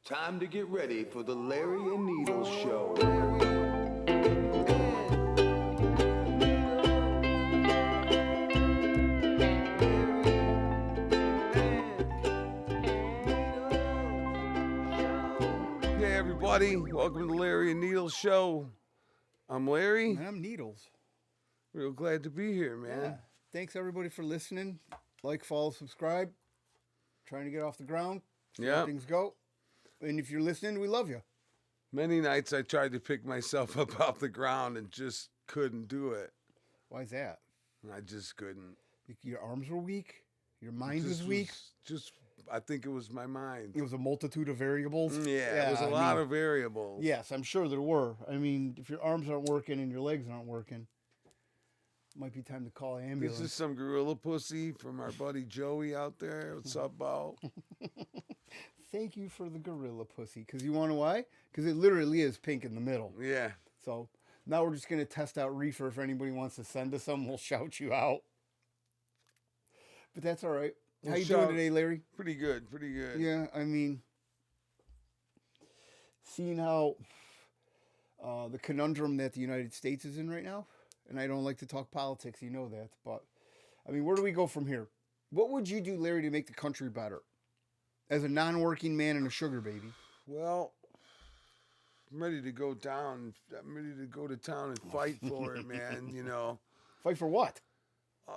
Time to get ready for the Larry and Needles Show. Hey everybody, welcome to the Larry and Needles Show. I'm Larry. And I'm Needles. Real glad to be here, man. Yeah. Thanks everybody for listening. Like, follow, subscribe. Trying to get off the ground. See how things go. And if you're listening, we love you. Many nights I tried to pick myself up off the ground and just couldn't do it. Why is that? I just couldn't. Your arms were weak? Your mind was weak? I think it was my mind. It was a multitude of variables? Yeah, it was a lot of variables. Yes, I'm sure there were. I mean, if your arms aren't working and your legs aren't working, it might be time to call an ambulance. This is some gorilla pussy from our buddy Joey out there. What's up, Bo? Thank you for the gorilla pussy. Because you want to know why? Because it literally is pink in the middle. Yeah. So now we're just going to test out reefer. If anybody wants to send us some, we'll shout you out. But that's all right. How you doing today, Larry? Pretty good, pretty good. Yeah, I mean, seeing how the conundrum that the United States is in right now, and I don't like to talk politics, you know that, but, I mean, where do we go from here? What would you do, Larry, to make the country better? As a non-working man and a sugar baby. Well, I'm ready to go down. I'm ready to go to town and fight for it, man, you know. Fight for what?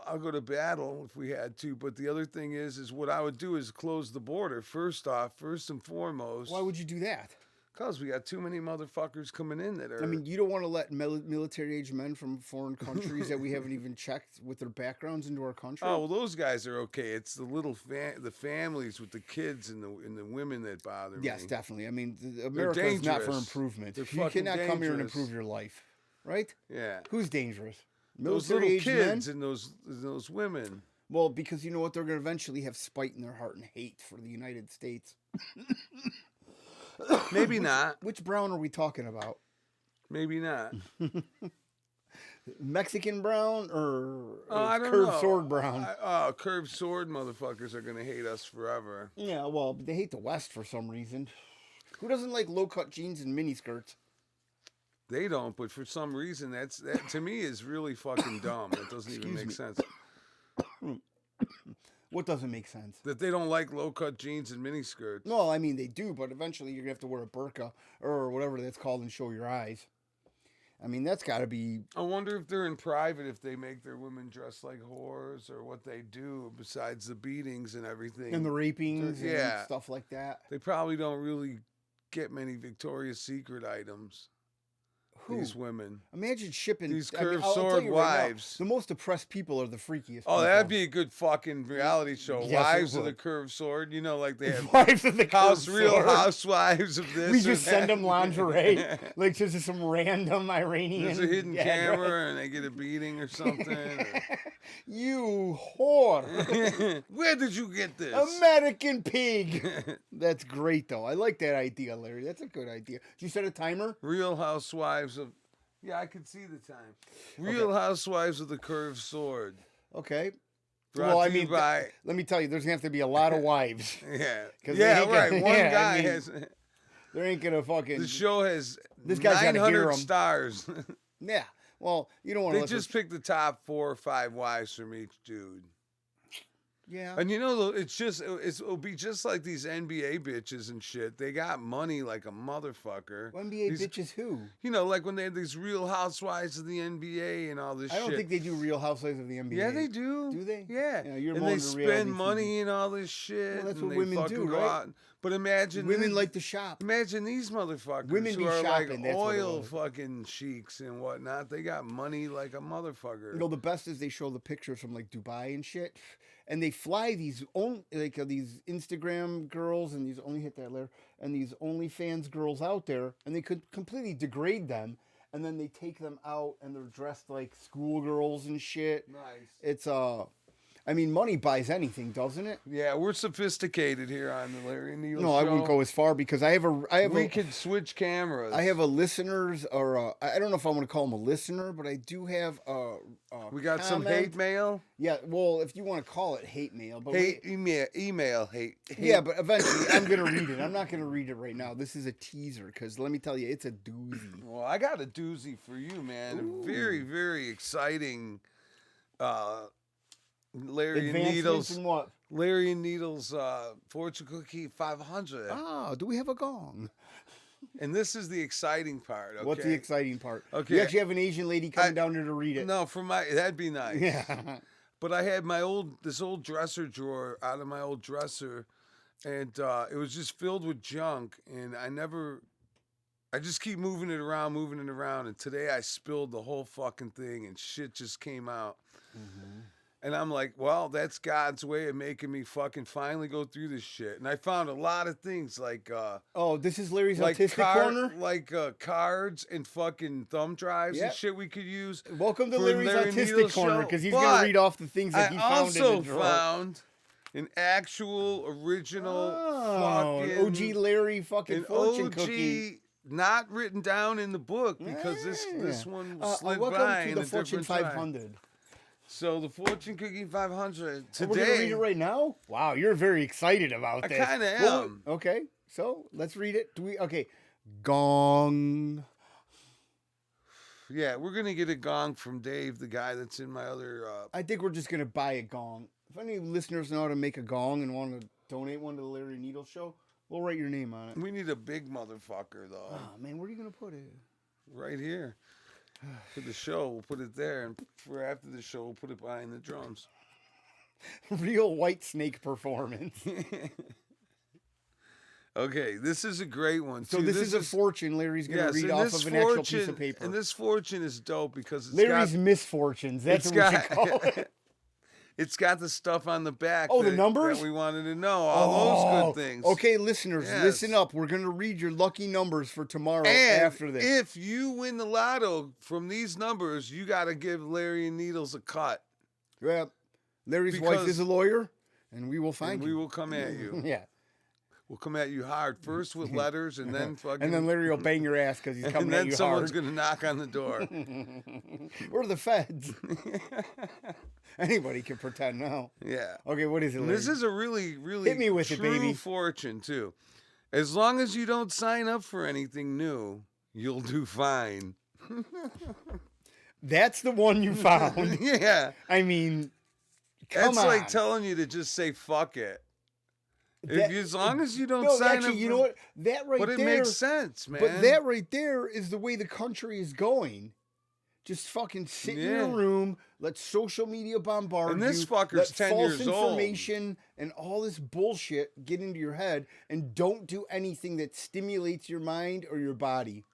I'll go to battle if we had to, but the other thing is what I would do is close the border. First and foremost. Why would you do that? Because we got too many motherfuckers coming in that are... I mean, you don't want to let military-age men from foreign countries that we haven't even checked with their backgrounds into our country. Oh, well, those guys are okay. It's the little the families with the kids and the women that bother me. Yes, definitely. I mean, America is not for improvement. You cannot come here and improve your life, right? Yeah. Who's dangerous? Those little kids and those women. Well, because you know what? They're going to eventually have spite in their heart and hate for the United States. Maybe not. Which brown are we talking about? Maybe not. Mexican brown or I don't curved know. sword brown? Curved sword motherfuckers are going to hate us forever. Yeah, well, they hate the West for some reason. Who doesn't like low-cut jeans and miniskirts? They don't, but for some reason, that to me is really fucking dumb. It doesn't even make sense. What doesn't make sense? That they don't like low-cut jeans and miniskirts. No, I mean, they do, but eventually you're going to have to wear a burqa or whatever that's called and show your eyes. I mean, that's got to be... I wonder if they're in private, if they make their women dress like whores or what they do besides the beatings and everything. And the rapings and stuff like that. They probably don't really get many Victoria's Secret items. Who? These women. Imagine shipping these curved sword wives. Right now, the most oppressed people are the freakiest. Oh, people. that'd be a good fucking reality show. Yes, Wives of the curved sword. You know, like they have wives of the curved real sword. Housewives of this. We just that. send them lingerie, like just some random Iranian. There's a hidden camera, and they get a beating or something. You whore! Where did you get this? American pig. That's great, though. I like that idea, Larry. That's a good idea. Did you set a timer? Real Housewives of... Yeah, I can see the time. Real Housewives of the Curved Sword. Okay. Brought to you by... let me tell you, there's going to have to be a lot of wives. Yeah, right. One guy has... There ain't going to fucking... The show has this guy's 900 stars. Yeah. Well, you don't want to... They just pick the top 4 or 5 wives from each dude. Yeah. And you know, it'll be just like these NBA bitches and shit. They got money like a motherfucker. NBA bitches who? You know, like when they have these Real Housewives of the NBA and all this shit. I don't think they do Real Housewives of the NBA. Yeah, they do. Do they? Yeah. You're and they spend money and all this shit. Well, that's and what they women do, right? But imagine women like to shop. Imagine these motherfuckers women who be are shopping, like oil fucking sheiks and whatnot. They got money like a motherfucker. You know, the best is they show the pictures from like Dubai and shit, and they fly these these Instagram girls and these only hit that layer and these OnlyFans girls out there, and they could completely degrade them, and then they take them out and they're dressed like schoolgirls and shit. Nice. It's I mean, money buys anything, doesn't it? Yeah, we're sophisticated here on the Larry and Needle No, show. I wouldn't go as far because We could switch cameras. I have a listeners, or I don't know if I want to call him a listener, but I do have a We got some comment. hate mail. Yeah, well, if you want to call it hate mail, but Email hate. yeah, but eventually I'm gonna read it. I'm not gonna read it right now. This is a teaser because let me tell you, it's a doozy. Well, I got a doozy for you, man. Ooh. A very, very exciting. Larry and Advancements Needles. in what? Larry and Needles fortune cookie 500. Ah, do we have a gong? And this is the exciting part. Okay? What's the exciting part? Okay. You actually have an Asian lady coming down here to read it. No, that'd be nice. Yeah. But I had this old dresser drawer out of my old dresser, and it was just filled with junk, and I just keep moving it around, and today I spilled the whole fucking thing, and shit just came out. Mm-hmm. And I'm like, well, that's God's way of making me fucking finally go through this shit. And I found a lot of things like Oh, this is Larry's autistic corner. Like cards and fucking thumb drives Yep. and shit we could use. Welcome to for Larry's Larry autistic Needles corner show. because he's But gonna read off the things that I he found in also the drawer. found an actual original An fucking OG Larry fucking an fortune OG, cookie. not written down in the book because this one slid welcome by to in the a Fortune different time. 500. So the fortune cookie 500 Oh, we're gonna read today. it right now. Wow, you're very excited about I this. kind of Well, am. okay, so let's read it. Okay, gong. Yeah, we're gonna get a gong from Dave, the guy that's in my other. I think we're just gonna buy a gong. If any listeners know how to make a gong and want to donate one to the Larry Needle Show, we'll write your name on it. We need a big motherfucker though. Oh man, where are you gonna put it? Right here. For the show, we'll put it there, and for after the show, we'll put it behind the drums. Real White Snake performance. Okay, this is a great one. So too. this is a fortune Larry's going to yes, read and off this of an actual piece fortune- of paper. And this fortune is dope because it's Larry's got, misfortunes. That's it's what we should got- call it. it's got the stuff on the back. Oh, the that- numbers? that we wanted to know. All those good things. Okay, listeners, Yes. listen up. We're going to read your lucky numbers for tomorrow And after this. if you win the lotto from these numbers, you got to give Larry and Needles a cut. Well, Larry's wife Because- is a lawyer, and we will find And you. we will come at you. Yeah. We'll come at you hard first with letters, and then fucking. And then Larry will bang your ass because he's and coming then at you someone's hard. gonna knock on the door. Or the feds. Anybody can pretend now. Yeah. Okay, what is it, And Larry? this is a really, really Hit me with it, true baby. fortune too. As long as you don't sign up for anything new, you'll do fine. That's the one you found. Yeah. I mean, come That's on. like telling you to just say fuck it. That- As long as you don't no, sign actually, up. you for, know what? That right but it there. makes sense, man. But that right there is the way the country is going. Just fucking sit in your Yeah. room, let social media bombard And this you, fucker's let 10 false years old. information and all this bullshit get into your head, and don't do anything that stimulates your mind or your body.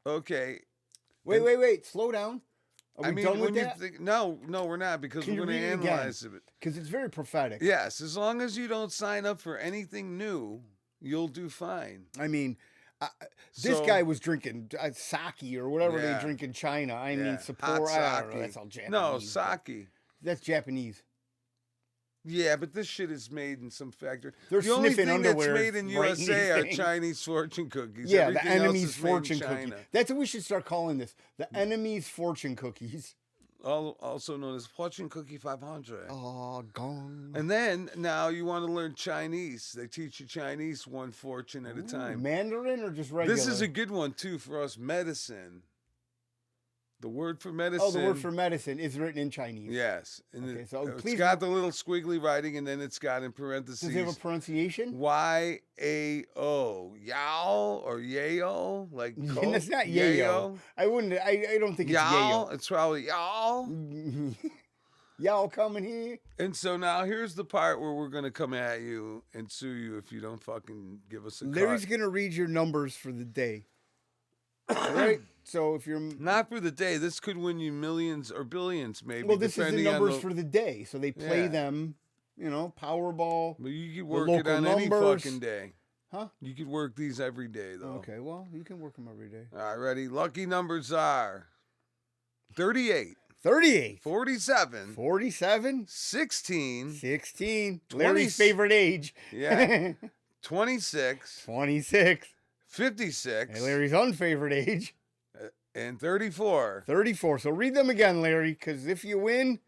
Okay. Wait, slow down. Are we done with when you that? think, no, we're not, because Can we're you going to read it again? analyze it. Because it's very prophetic. Yes, as long as you don't sign up for anything new, you'll do fine. I mean, this So- guy was drinking sake or whatever Yeah. they drink in China. I Yeah, mean, hot Sapporo. I don't know. sake. That's all Japanese. No, but sake. That's Japanese. Yeah, but this shit is made in some factory. They're the only sniffing thing that's underwear made in writing USA these are things. Chinese fortune cookies. Yeah, Everything the else enemy's is made in fortune cookie. China. That's what we should start calling this. The enemy's fortune cookies. Also known as fortune cookie 500. Oh, gong. And then now you want to learn Chinese. They teach you Chinese one fortune at a time. Mandarin or just regular? This is a good one too for us. Medicine. The word for medicine. Oh, the word for medicine is written in Chinese. Yes. And Okay, so it's please- got the little squiggly writing, and then it's got in parentheses Does it have a pronunciation? Y-A-O. Yao or yayo? Like And it's not yayo. I wouldn't. I don't think it's Yao. yayo. It's probably yao. Y'all coming here? And so now here's the part where we're going to come at you and sue you if you don't fucking give us a Larry's cut. gonna read your numbers for the day. All right. So if you're Not for the day. This could win you millions or billions, maybe. well, this is the depending on numbers for the day. So they play Yeah. them. You know, Powerball. But you could work it local on any numbers. fucking day. Huh? You could work these every day, though. Okay. Well, you can work them every day. All right, ready? Lucky numbers are 38, 38. 47, 47. 16, 16. 20 Larry's favorite age. yeah, 26, 26. 56, And Larry's unfavorite age. and 34. 34. So read them again, Larry, because if you win,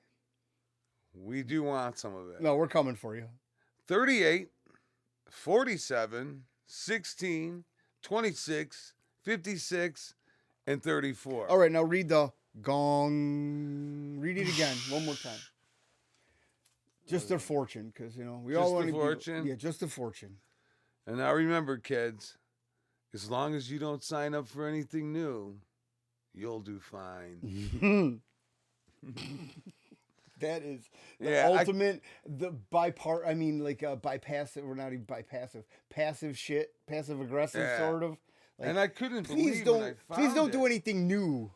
We do want some of it. no, we're coming for you. 38, 47, 16, 26, 56, and 34. All right, now read the gong. Read it again one more time. Just their fortune, because we all Just want the to. fortune? Yeah, just the fortune. And now remember, kids, as long as you don't sign up for anything new, you'll do fine. That is the Yeah, ultimate, bypassive, or not even bypassive, passive shit, passive aggressive Yeah. sort of. Like, And I couldn't please believe when I don't, found please don't do it. anything new.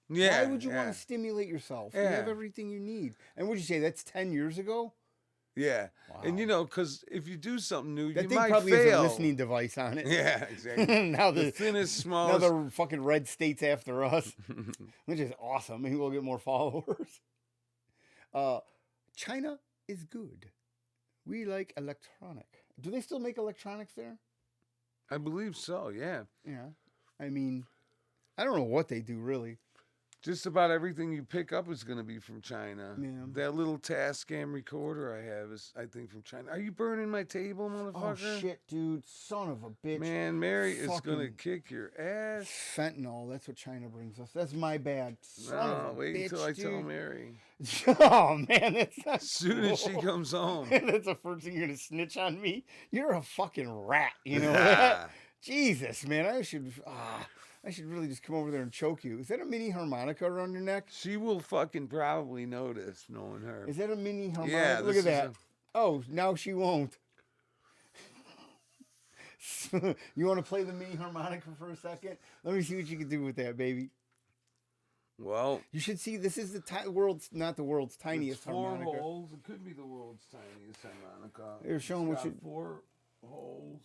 Yeah. Why would you yeah. want to stimulate yourself? You Yeah. have everything you need. And would you say that's 10 years ago? Yeah. Wow. And because if you do something new, That you thing might probably has a fail. listening device on it. Yeah, exactly. now The the thinnest, now smallest. the fucking red state's after us, which is awesome. Maybe we'll get more followers. China is good. We like electronic. Do they still make electronics there? I believe so, yeah. Yeah. I mean, I don't know what they do really. Just about everything you pick up is going to be from China. Yeah. That little Tascam recorder I have is, I think, from China. Are you burning my table, Oh motherfucker? shit, dude! Son of a bitch! Man, Mary is going to Fucking kick your ass. Fentanyl. That's what China brings us. That's my bad. Son of a Wait bitch, until I dude. tell Mary. Oh man, that's not As soon as she cool. comes home. That's the first thing you're gonna snitch on me. You're a fucking rat. You know that? Jesus, man. I should really just come over there and choke you. Is that a mini harmonica around your neck? She will fucking probably notice, knowing her. Is that a mini harmonica? Yeah, Look this at is that. Oh, now she won't. You want to play the mini harmonica for a second? Let me see what you can do with that, baby. Well, You should see. This is the world's, not the world's tiniest it's four harmonica. holes. It could be the world's tiniest harmonica. They're showing It's what got you- 4 holes,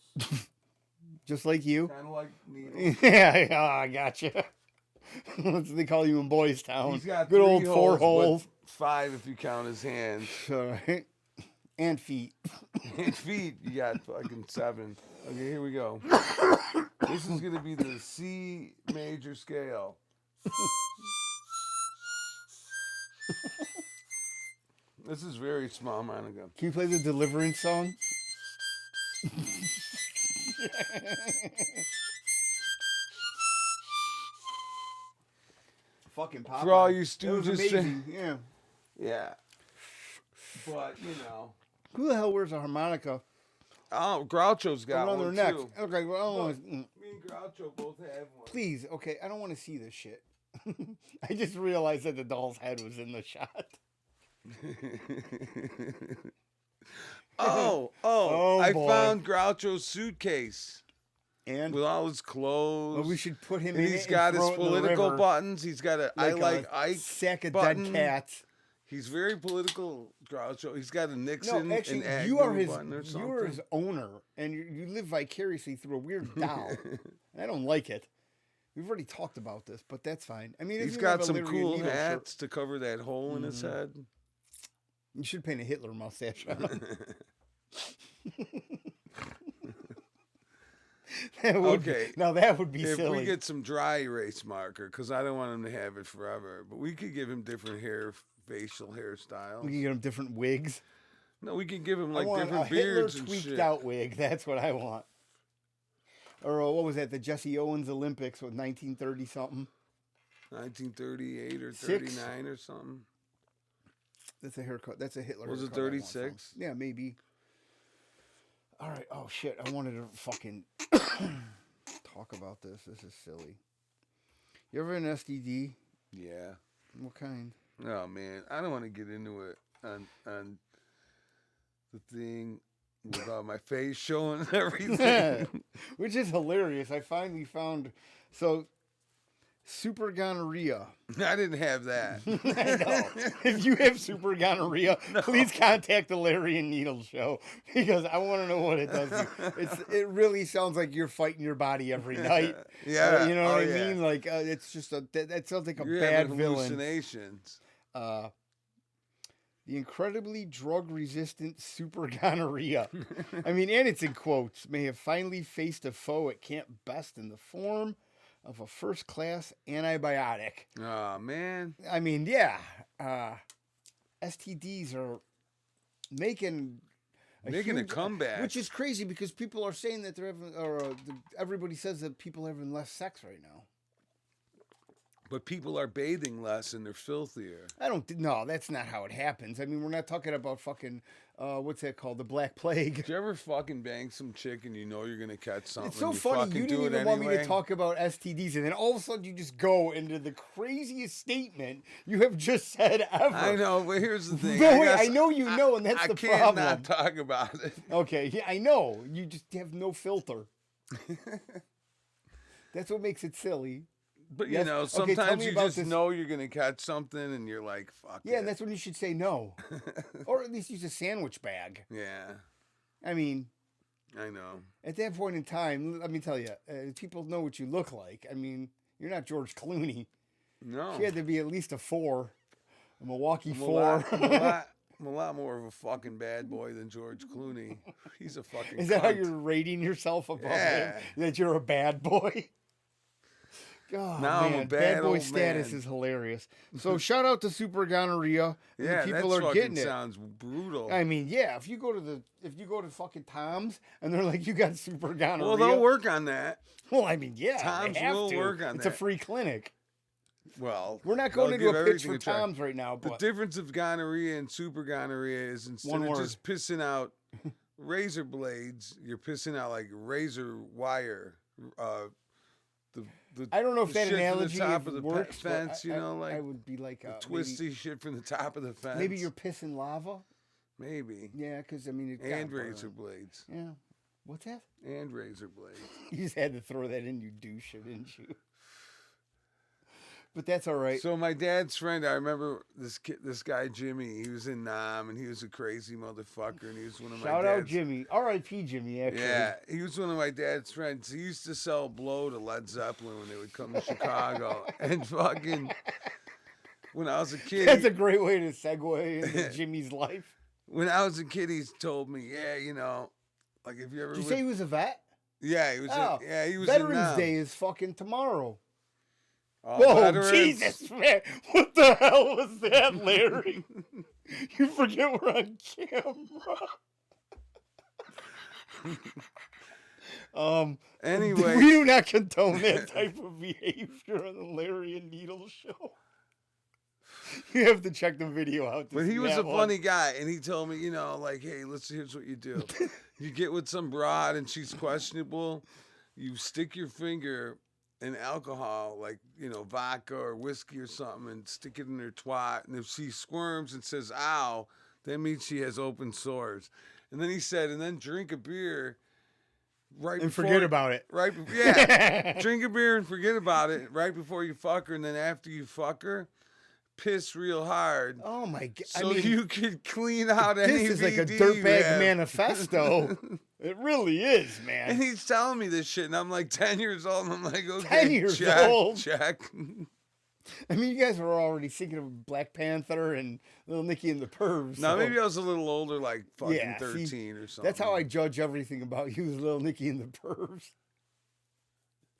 Just like you. kind of like needles. Yeah, I gotcha. That's what they call you in Boys Town. He's got Good 3 old 4 holes. but 5 if you count his hands. All right. And feet. And feet, you got fucking 7. Okay, here we go. This is gonna be the C major scale. This is very small harmonica. Can you play the Deliverance song? Fucking Popeye. For all you It was stooges amazing. Yeah. Yeah. But Who the hell wears a harmonica oh, Groucho's got around their one neck? too. Okay, well, I don't Look, wanna, me and Groucho both have one. please, okay, I don't want to see this shit. I just realized that the doll's head was in the shot. Oh, Oh, I boy. found Groucho's suitcase And with all his clothes. well, we should put him and in he's it got and his throw it in the political river buttons. He's got a I like a Ike sack of button. dead cats. He's very political, Groucho. He's got a Nixon No, actually, and you Agnew are his button or something. you are his owner, and you live vicariously through a weird doll. And I don't like it. We've already talked about this, but that's fine. I mean, if He's you got have a some Larry cool Needle shirt, hats to cover that hole in his head. you should paint a Hitler mustache on him. That would Okay. Now that would be If silly. we get some dry erase marker, because I don't want him to have it forever, but we could give him different facial hairstyles. We can get him different wigs. No, we could give him I like want different a Hitler beards and tweaked shit. out wig. That's what I want. Or what was that? The Jesse Owens Olympics with 1930 something. 1938 or 6? 39 or something. That's a haircut. That's a Hitler. Was it haircut I want from 36? him. Yeah, maybe. All right. Oh shit! I wanted to fucking talk about this. This is silly. You ever an STD? Yeah. What kind? Oh man, I don't want to get into it on the thing with my face showing and everything. Which is hilarious. I finally found. So Super gonorrhea. I didn't have that. I know. If you have super gonorrhea, please contact the Larry and Needles show because I want to know what it does to you. It really sounds like you're fighting your body every night. Yeah. You know what I yeah. mean? Like it's just that sounds like a You're bad having villain. hallucinations. The incredibly drug-resistant super gonorrhea. I mean, and it's in quotes. May have finally faced a foe it can't best in the form of a first-class antibiotic. Oh man. I mean, yeah. STDs are making A huge comeback. which is crazy because people are saying that they're having, or everybody says that people are having less sex right now. But people are bathing less and they're filthier. I don't. No, that's not how it happens. I mean, we're not talking about fucking. What's that called? The Black Plague. Did you ever fucking bang some chick and you know you're gonna catch something? It's so and you funny. fucking You do didn't it even want me to anyway? talk about STDs, and then all of a sudden you just go into the craziest statement you have just said ever. I know, but here's the thing. No, wait, guess I know you know, and that's I the can't problem. not talk about it. Okay, yeah, I know. You just have no filter. That's what makes it silly. But Yes. you know, Okay, tell sometimes me you about just this. know you're gonna catch something, and you're like, "Fuck Yeah, it." and that's when you should say no, or at least use a sandwich bag. Yeah, I mean, I know. at that point in time, let me tell you, people know what you look like. I mean, you're not George Clooney. No, She had to be at least a 4, a Milwaukee I'm a 4. lot, I'm a lot more of a fucking bad boy than George Clooney. He's a fucking. Is that how cunt. you're rating yourself above Yeah. him? That you're a bad boy? God, Now I'm a man, bad boy old status man. is hilarious. So shout out to Super Gonorrhea. Yeah, people that are fucking getting it. sounds brutal. I mean, yeah, if you go to fucking Tom's and they're like, you got super gonorrhea. Well, they'll work on that. Well, I mean, yeah, Tom's they have will to. work on It's a that. free clinic. Well, We're not they'll going give into a pitch everything for a try. Tom's right now, The but difference of gonorrhea and super gonorrhea is instead One of word. just pissing out razor blades, you're pissing out like razor wire. The I don't know if the that shit from analogy the top of the works. but fence, you know, I like would be like the twisty shit from the top of the fence. Maybe you're pissing lava. maybe Yeah, because I mean, it and got razor burned. blades Yeah, what's that? and razor blades. You just had to throw that in, you douche, didn't you? But that's all right. So my dad's friend, I remember this guy Jimmy. He was in Nam, and he was a crazy motherfucker, and he was one of my Shout out dad's. Jimmy, R.I.P. Jimmy. Actually, Yeah, he was one of my dad's friends. He used to sell blow to Led Zeppelin when they would come to Chicago, and fucking when I was a kid. that's a great way to segue into Jimmy's life. When I was a kid, he told me, yeah, you know, like if you ever. Did you say he was a vet? Yeah, he was. Oh, Yeah, he was. in Veterans Nam. Day is fucking tomorrow. Oh, Whoa, veterans. Jesus, man. What the hell was that, Larry? You forget we're on camera. Anyway, we do not condone that type of behavior on the Larry and Needles show. You have to check the video out. To but he see was that a one. funny guy, and he told me, you know, like, hey, here's what you do. You get with some broad, and she's questionable. You stick your finger in alcohol, like, you know, vodka or whiskey or something, and stick it in her twat. And if she squirms and says, ow, that means she has open sores. And then he said, and then drink a beer right And before, forget about it. Right, yeah. Drink a beer and forget about it right before you fuck her. And then after you fuck her, piss real hard. Oh, my God. So I mean, you could clean out any this is like a VD you dirtbag have. manifesto. It really is, man. And he's telling me this shit, and I'm like 10 years old, and I'm like, okay, 10 years check, old? check. I mean, you guys were already thinking of Black Panther and Little Nicky and the Pervs. Now, so- maybe I was a little older, like fucking Yeah, see, 13 or something. That's how I judge everything about you, is Little Nicky and the Pervs.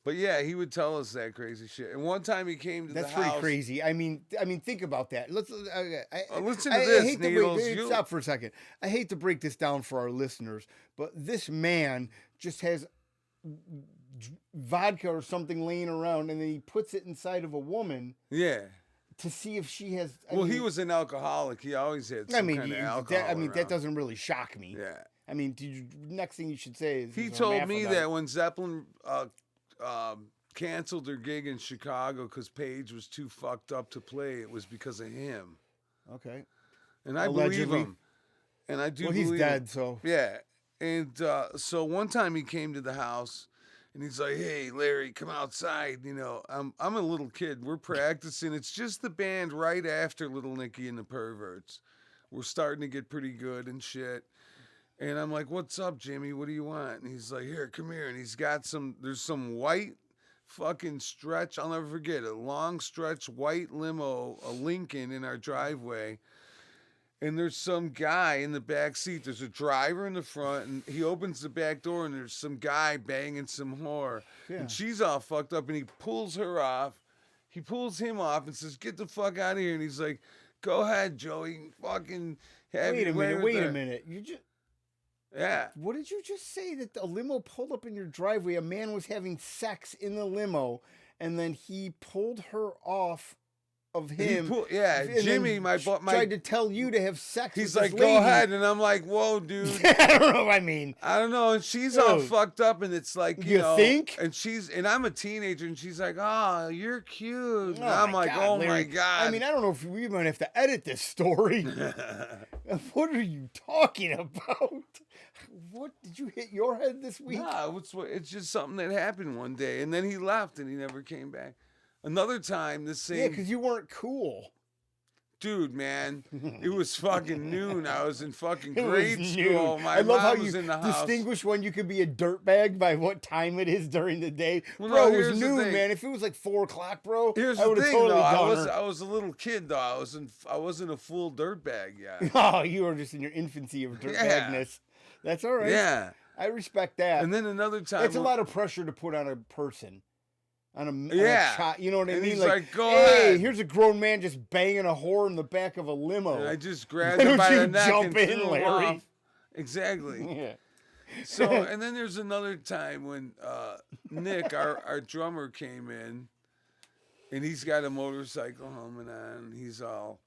But yeah, he would tell us that crazy shit. And one time he came to That's the pretty house. crazy. I mean, think about that. Let's listen to this, hate Needles. To stop for a second. I hate to break this down for our listeners, but this man just has vodka or something laying around, and then he puts it inside of a woman Yeah. to see if she has. Well, he was an alcoholic. He always had some kind of alcohol that around. doesn't really shock me. Yeah. I mean, next thing you should say is He he's a told me hermaphrodite. that when Zeppelin canceled their gig in Chicago because Page was too fucked up to play, it was because of him. Okay. And I Allegedly. believe him. And I do Well, believe he's him. dead, so Yeah. And so one time he came to the house, And he's like, "Hey, Larry, come outside." You know, I'm a little kid. We're practicing. It's just the band right after Little Nicky and the Perverts. We're starting to get pretty good and shit. And I'm like, "What's up, Jimmy? What do you want?" And he's like, "Here, come here." And he's got there's some white fucking stretch. I'll never forget, a long stretch white limo, a Lincoln in our driveway. And there's some guy in the back seat. There's a driver in the front, and he opens the back door, and there's some guy banging some whore. Yeah. And she's all fucked up, and he pulls her off. He pulls him off and says, "Get the fuck out of here." And he's like, "Go ahead, Joey. Fucking have Wait a your way minute. with Wait her." a minute. You just. Yeah. What did you just say? That a limo pulled up in your driveway, a man was having sex in the limo, and then he pulled her off of him. And Jimmy, then my tried to tell you to have sex. He's with like, this "Go lady. ahead," and I'm like, "Whoa, dude." I don't know. I mean, I don't know, and she's all Dude. fucked up, and it's like, You know, think? and I'm a teenager, and she's like, "Oh, you're cute," and oh I'm my like, God, "Oh Larry. my God." I mean, I don't know if we might have to edit this story. What are you talking about? What did you hit your head this week? Nah, it's just something that happened one day, and then he left, and he never came back. Another time, the Yeah, same because you weren't cool. dude, man, it was fucking noon. I was in fucking It was grade school. noon. My I love how mom you was in the house. distinguish when you could be a dirtbag by what time it is during the day. Well, Bro, no, it here's was the noon, thing. man. If it was like 4 o'clock, bro, Here's I the would have thing, totally though. done her. I was a little kid, though. I wasn't a full dirtbag yet. Oh, you were just in your infancy of dirtbagness. That's all right. Yeah. I respect that. And then another time, It's a lot of pressure to put on a person. On a Yeah. child, you know what I And mean? he's Like, like, "Go hey, ahead." here's a grown man just banging a whore in the back of a limo. And I just grabbed Why him don't by you the neck jump and in, threw him Larry? off. Exactly. Yeah. So, and then there's another time when Nick, our drummer, came in, and he's got a motorcycle helmet on. He's all,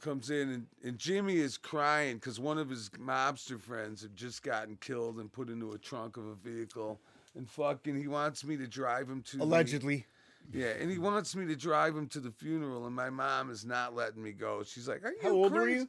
comes in, and Jimmy is crying because one of his mobster friends had just gotten killed and put into a trunk of a vehicle. And fucking, he wants me to drive him to Allegedly. Yeah, and he wants me to drive him to the funeral, and my mom is not letting me go. She's like, "Are you How old were crazy?" you?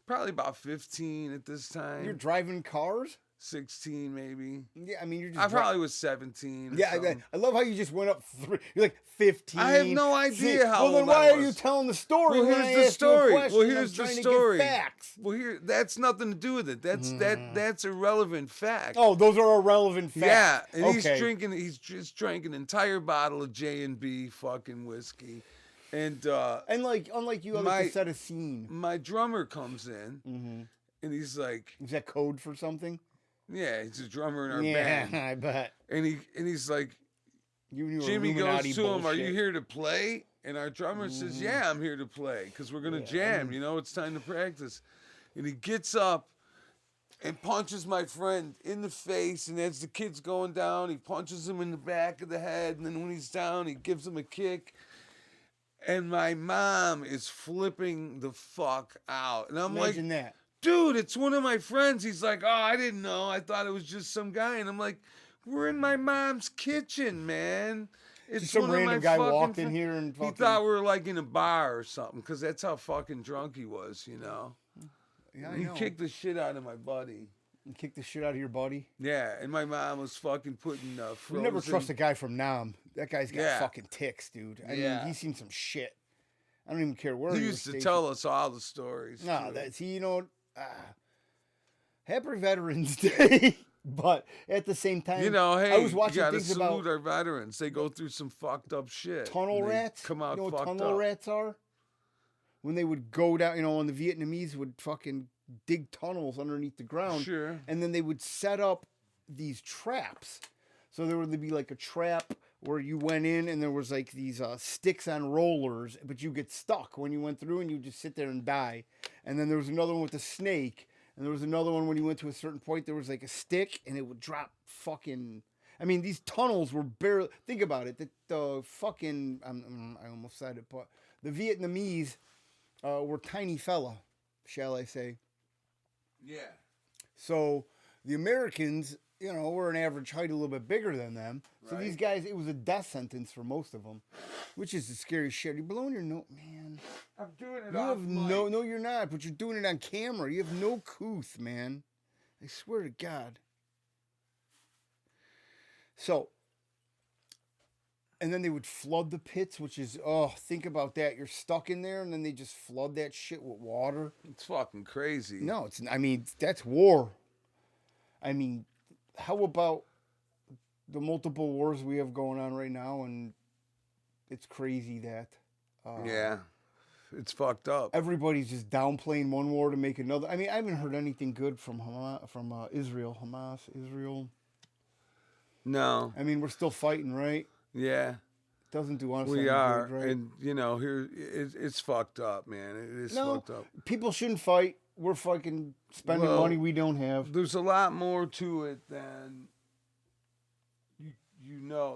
Probably about 15 at this time. You're driving cars? 16 maybe. Yeah, I mean, you're just. I probably was 17. Or Yeah, something. I love how you just went up 3. You're like 15. I have no idea how Well, then old why I are you was. telling the story? Well, when I here's the asked you a story. question? Well, I'm here's the trying to story. get facts. Well, that's nothing to do with it. That's irrelevant fact. Oh, those are irrelevant facts. Yeah, and okay. he's just drank an entire bottle of J&B fucking whiskey. And like, unlike you, I like to set a scene. my drummer comes in, and he's like, Is that code for something? yeah, he's a drummer in our Yeah, band. I bet. And he's like, You knew Jimmy goes Illuminati to him, "Are you bullshit. here to play?" And our drummer says, "Yeah, I'm here to play because we're gonna jam. It's time to practice." And he gets up and punches my friend in the face. And as the kid's going down, he punches him in the back of the head. And then when he's down, he gives him a kick. And my mom is flipping the fuck out. And I'm Imagine like, that. "Dude, it's one of my friends." He's like, "Oh, I didn't know. I thought it was just some guy." And I'm like, "We're in my mom's kitchen, man. It's Just some one of random my guy fucking walked in fri-" here and He fucking. thought we were like in a bar or something, because that's how fucking drunk he was, Yeah, I He know. kicked the shit out of my buddy. You kicked the shit out of your buddy. Yeah, and my mom was fucking putting You frozen. never trust a guy from Nam. That guy's got Yeah. fucking ticks, dude. I Yeah. mean, he's seen some shit. I don't even care where He you were used to stationed. tell us all the stories. No, too. that's Happy Veterans Day. But at the same time, Hey, I was watching you gotta things salute about our veterans. They go through some fucked up shit. tunnel and they rats. Come out you know what fucked tunnel up. rats are? When they would go down, when the Vietnamese would fucking dig tunnels underneath the ground. Sure. And then they would set up these traps. So there would be like a trap where you went in and there was like these sticks on rollers, but you get stuck when you went through and you just sit there and die. And then there was another one with a snake. And there was another one when you went to a certain point, there was like a stick and it would drop fucking. I mean, these tunnels were barely. Think about it. The fucking. I almost said it, but the Vietnamese were tiny fella, shall I say. Yeah. So the Americans, were an average height, a little bit bigger than them. So these Right. guys, it was a death sentence for most of them, which is the scary shit. You're blowing your nose, man. I'm doing it You off have mic. no, you're not. But you're doing it on camera. You have no couth, man. I swear to God. So, and then they would flood the pits, which is, oh, think about that. You're stuck in there, and then they just flood that shit with water. It's fucking crazy. No, I mean, that's war. I mean, how about the multiple wars we have going on right now? And it's crazy that. Yeah. It's fucked up. Everybody's just downplaying one war to make another. I mean, I haven't heard anything good from Israel. Hamas, Israel. No. I mean, we're still fighting, right? Yeah. Doesn't do us We any are. good, right? And, here, it's fucked up, man. It is fucked up. People shouldn't fight. We're fucking spending money we don't have. There's a lot more to it than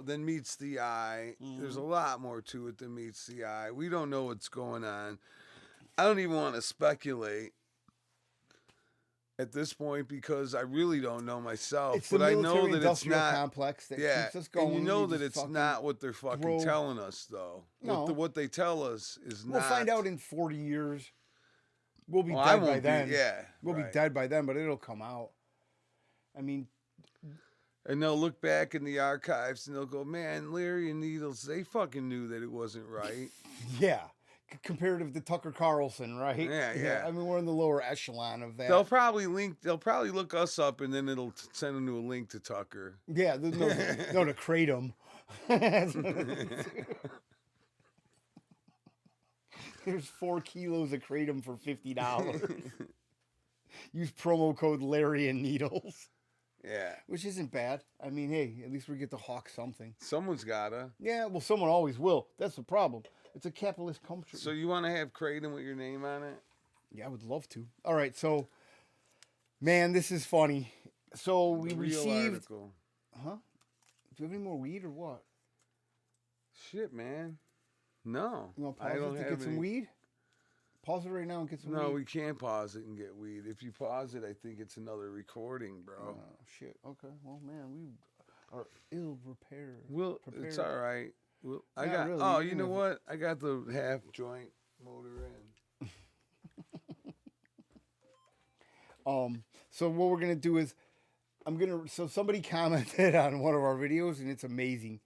than meets the eye. Mm-hmm. There's a lot more to it than meets the eye. We don't know what's going on. I don't even want to speculate at this point because I really don't know myself. It's but the I know that it's military-industrial not complex that yeah, keeps us going. and you know You that just it's not what they're fucking throw- telling us, though. No. What they tell us is We'll not. find out in 40 years. We'll be Well, I dead by won't be- then. yeah, We'll be right. dead by then, but it'll come out. I mean, And they'll look back in the archives and they'll go, man, Larry and Needles, they fucking knew that it wasn't right. yeah. Comparative to Tucker Carlson, right? Yeah. I mean, we're in the lower echelon of that. They'll probably look us up and then it'll send them to a link to Tucker. Yeah, no, to Kratom. There's 4 kilos of Kratom for $50. Use promo code Larry and Needles. Yeah. Which isn't bad. I mean, hey, at least we get to hawk something. Someone's gotta. Yeah, well, someone always will. That's the problem. It's a capitalist country. So you want to have Kratom with your name on it? Yeah, I would love to. All right, so, man, this is funny. So we Real received... article. Huh? Do you have any more weed or what? Shit, man. No. You want to I pause don't it to have get some any- weed? Pause it right now and get some weed. No, we can't pause it and get weed. If you pause it, I think it's another recording, bro. Oh, shit. Okay. Well, man, we are ill prepared. It's all right. I Not got. really, Oh, even you know if- what? I got the half joint motor in. So what we're gonna do is, so somebody commented on one of our videos and it's amazing.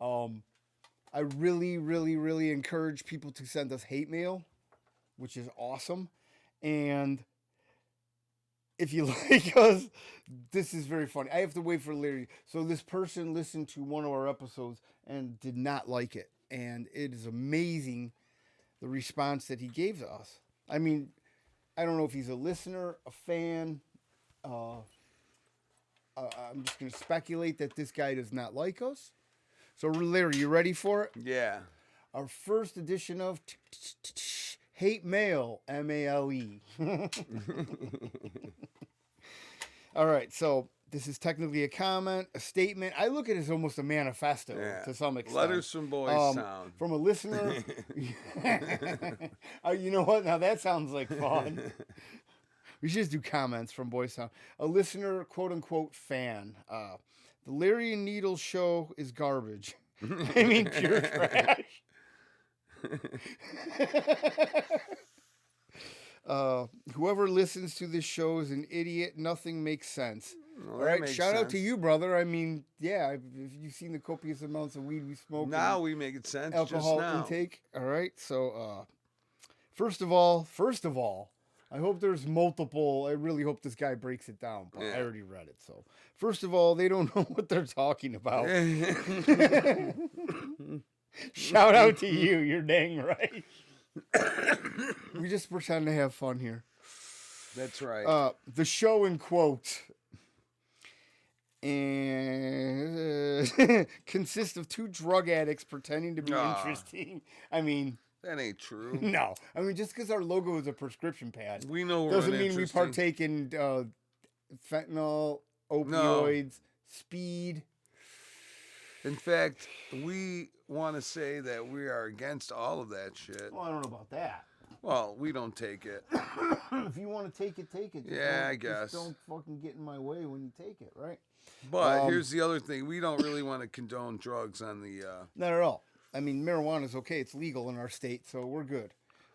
I really, really, really encourage people to send us hate mail, which is awesome. And if you like us, this is very funny. I have to wait for Larry. So this person listened to one of our episodes and did not like it. And it is amazing the response that he gave to us. I mean, I don't know if he's a listener, a fan. I'm just going to speculate that this guy does not like us. So, Larry, you ready for it? Yeah. Our first edition of Hate Mail, M-A-L-E. All right, so this is technically a comment, a statement. I look at it as almost a manifesto to some extent. Letters from Boys Town. From a listener. You know what? Now that sounds like fun. We should just do comments from Boys Town. A listener, quote unquote, fan. The Larry and Needles show is garbage. I mean, pure trash. Whoever listens to this show is an idiot. Nothing makes sense. Well, All that right, makes shout out sense. to you, brother. I mean, yeah, if you've seen the copious amounts of weed we smoke. Now we make it sense. Alcohol just now. intake. All right, so first of all, I hope there's multiple. I really hope this guy breaks it down, but I already read it. So first of all, they don't know what they're talking about. Shout out to you. You're dang right. We just pretend to have fun here. That's right. The show in quotes and consists of 2 drug addicts pretending to be interesting. I mean, that ain't true. no. I mean, just because our logo is a prescription pad We know we're doesn't mean we uninteresting. partake in fentanyl, opioids, speed. In fact, we want to say that we are against all of that shit. Well, I don't know about that. Well, we don't take it. If you want to take it, take it. Just Yeah, I just guess. don't fucking get in my way when you take it, right? But here's the other thing. We don't really want to condone drugs on the... Not at all. I mean, marijuana is okay. It's legal in our state, so we're good.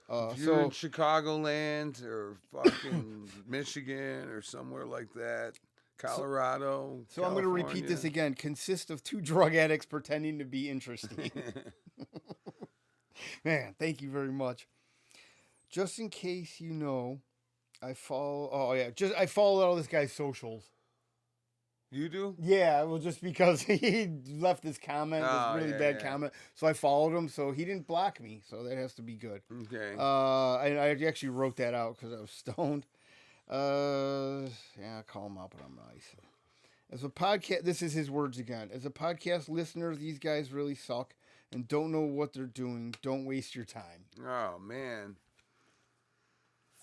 if you're in Chicagoland or fucking Michigan or somewhere like that, Colorado. So I'm going to repeat this again. Consists of 2 drug addicts pretending to be interesting. Man, thank you very much. Just in case you know, I follow. Oh yeah, I follow all this guy's socials. You do? Yeah, well, just because he left this comment, this really bad comment, so I followed him. So he didn't block me, so that has to be good. Okay. I actually wrote that out because I was stoned. Yeah, call him up, but I'm nice. As a podcast, this is his words again. As a podcast listener, these guys really suck and don't know what they're doing. Don't waste your time. Oh man.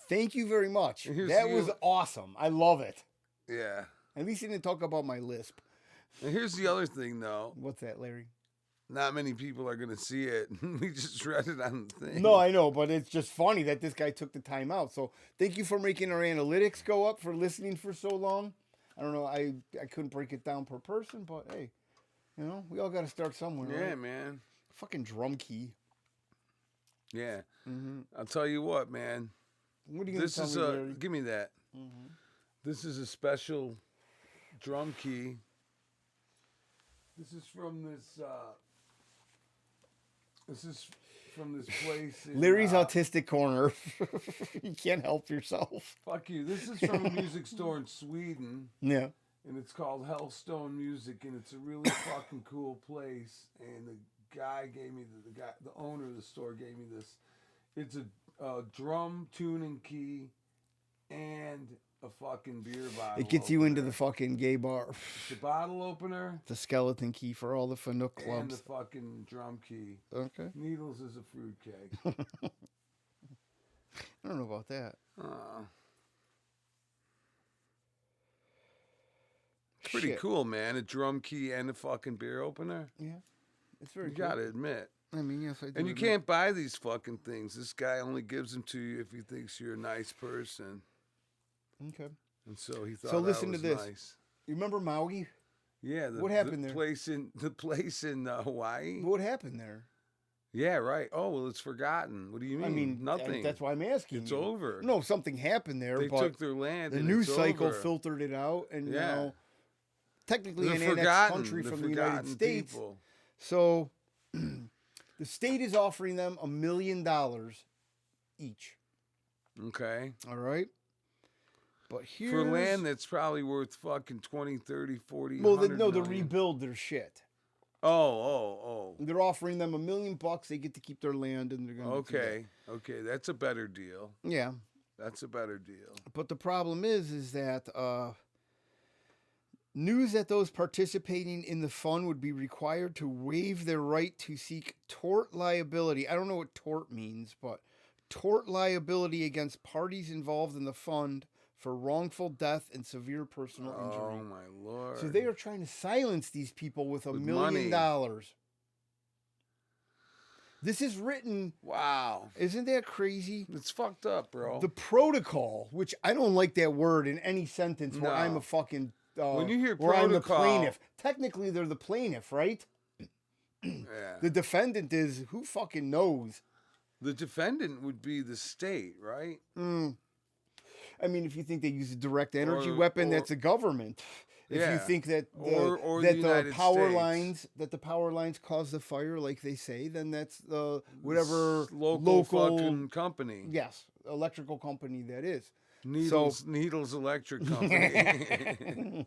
Thank you very much. That was awesome. I love it. Yeah. At least he didn't talk about my lisp. And here's the other thing, though. What's that, Larry? Not many people are going to see it. We just read it on the thing. No, I know, but it's just funny that this guy took the time out. So thank you for making our analytics go up for listening for so long. I don't know. I couldn't break it down per person, but hey, you know, we all got to start somewhere. Yeah, right? man. Fucking drum key. Yeah. Mm-hmm. I'll tell you what, man. What are you going to tell me, Larry? Give me that. Mm-hmm. This is a special drum key. This is from this place. Larry's autistic corner. You can't help yourself. Fuck you. This is from a music store in Sweden. Yeah. And it's called Hellstone Music, and it's a really fucking cool place. And the guy gave me the owner of the store gave me this. It's a drum tuning key and a fucking beer bottle. It gets you into the fucking gay bar. The bottle opener. The skeleton key for all the Fanook clubs. And the fucking drum key. Okay. Needles is a fruitcake. I don't know about that. Pretty cool, man. A drum key and a fucking beer opener. Yeah. It's very You cool. gotta admit. I mean, yes, I do. And you can't buy these fucking things. This guy only gives them to you if he thinks you're a nice person. Okay. And so he thought so listen that was to this. nice. You remember Maui? Yeah. What happened there? The place in Hawaii. What happened there? Yeah, right. Oh, well, it's forgotten. What do you mean? I mean, nothing. That's why I'm asking. It's you. over. No, something happened there. They but took their land. The and news it's cycle over. filtered it out, and Yeah. you know, technically They're an annexed country They're from the United States. People. So the state is offering them $1 million each. Okay. All right. But here's... For land that's probably worth fucking 20, 30, 40, Well, 100 to million. rebuild their shit. Oh. They're offering them $1 million. They get to keep their land, and they're going to Okay, that's a better deal. Yeah. That's a better deal. But the problem is that news that those participating in the fund would be required to waive their right to seek tort liability. I don't know what tort means, but tort liability against parties involved in the fund for wrongful death and severe personal injury. Oh, my Lord. So they are trying to silence these people with $1 million. This is written. Wow. Isn't that crazy? It's fucked up, bro. The protocol, which I don't like that word in any sentence where I'm a fucking... when you hear where protocol... I'm the plaintiff. Technically, they're the plaintiff, right? Yeah. The defendant is... Who fucking knows? The defendant would be the state, right? I mean, if you think they use a direct energy weapon, that's a government. If you think that the power lines cause the fire, like they say, then that's the whatever local fucking company. Yes, electrical company that is. Needles Electric Company.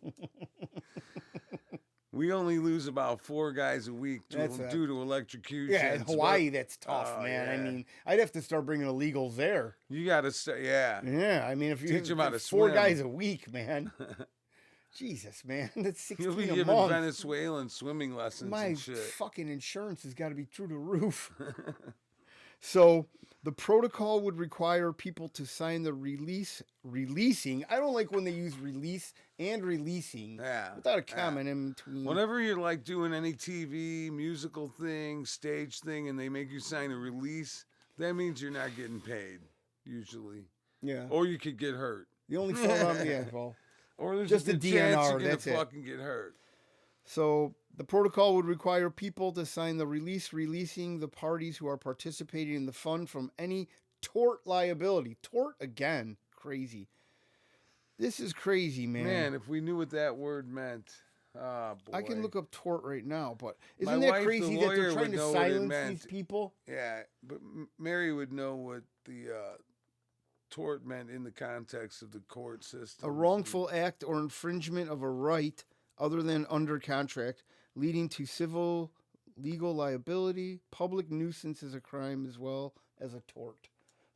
We only lose about 4 guys a week due to electrocution. Yeah, in Hawaii, that's tough, man. Yeah. I mean, I'd have to start bringing illegals there. You got to stay, yeah. Yeah, I mean, if you teach them how to 4 guys a week, man. Jesus, man, that's 16 You'll be a giving month. Venezuelan swimming lessons My and shit. Fucking insurance has got to be through the roof. So the protocol would require people to sign the releasing. I don't like when they use release and releasing without a comment in between. Whenever you're like doing any TV, musical thing, stage thing, and they make you sign a release, that means you're not getting paid, usually. Yeah. Or you could get hurt. The only thing well. Or there's just a the good chance DNR, you're that's gonna it. fucking get hurt. So the protocol would require people to sign the releasing the parties who are participating in the fund from any tort liability. Tort again, crazy. This is crazy, man. Man, if we knew what that word meant. Oh, boy. I can look up tort right now, but My isn't that wife, the crazy that they're lawyer, trying would to know what it silence meant. these people? Yeah, but Mary would know what the tort meant in the context of the court system. A wrongful act or infringement of a right other than under contract, leading to civil legal liability. Public nuisance is a crime as well as a tort.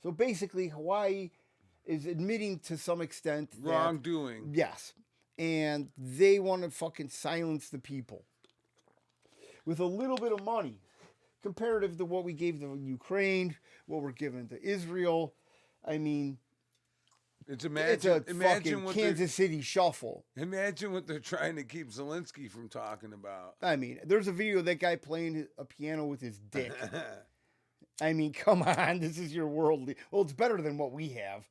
So basically, Hawaii is admitting to some extent that, wrongdoing. yes, and they want to fucking silence the people with a little bit of money, comparative to what we gave to Ukraine, what we're giving to Israel. I mean, It's it's a imagine fucking what Kansas City shuffle. Imagine what they're trying to keep Zelensky from talking about. I mean, there's a video of that guy playing a piano with his dick. I mean, come on, this is your world. Well, it's better than what we have.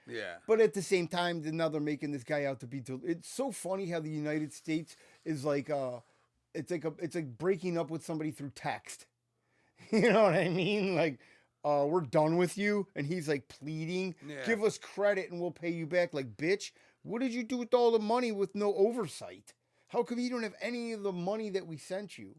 Yeah. But at the same time, now they're making this guy out to be. It's so funny how the United States is like, it's like breaking up with somebody through text. You know what I mean? Like, we're done with you, and he's like pleading, Yeah. give us credit and we'll pay you back. Like, bitch, what did you do with all the money with no oversight? How come you don't have any of the money that we sent you?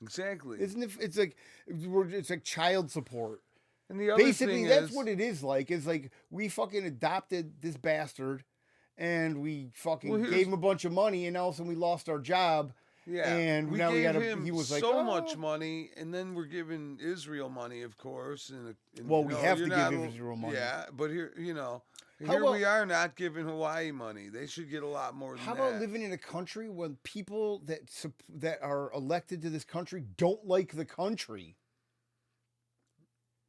Exactly. Isn't it? It's like child support. And the other Basically, thing that's is, what it is like. Is like we fucking adopted this bastard, and we fucking gave him a bunch of money, and all of a sudden we lost our job. yeah, and we now we gave gotta. him He was like, so "Oh." much money, and then we're giving Israel money, of course. And Well, we have you're to not give Israel money. Yeah, but here, How here about- we are not giving Hawaii money. They should get a lot more than How that. about living in a country when people that are elected to this country don't like the country?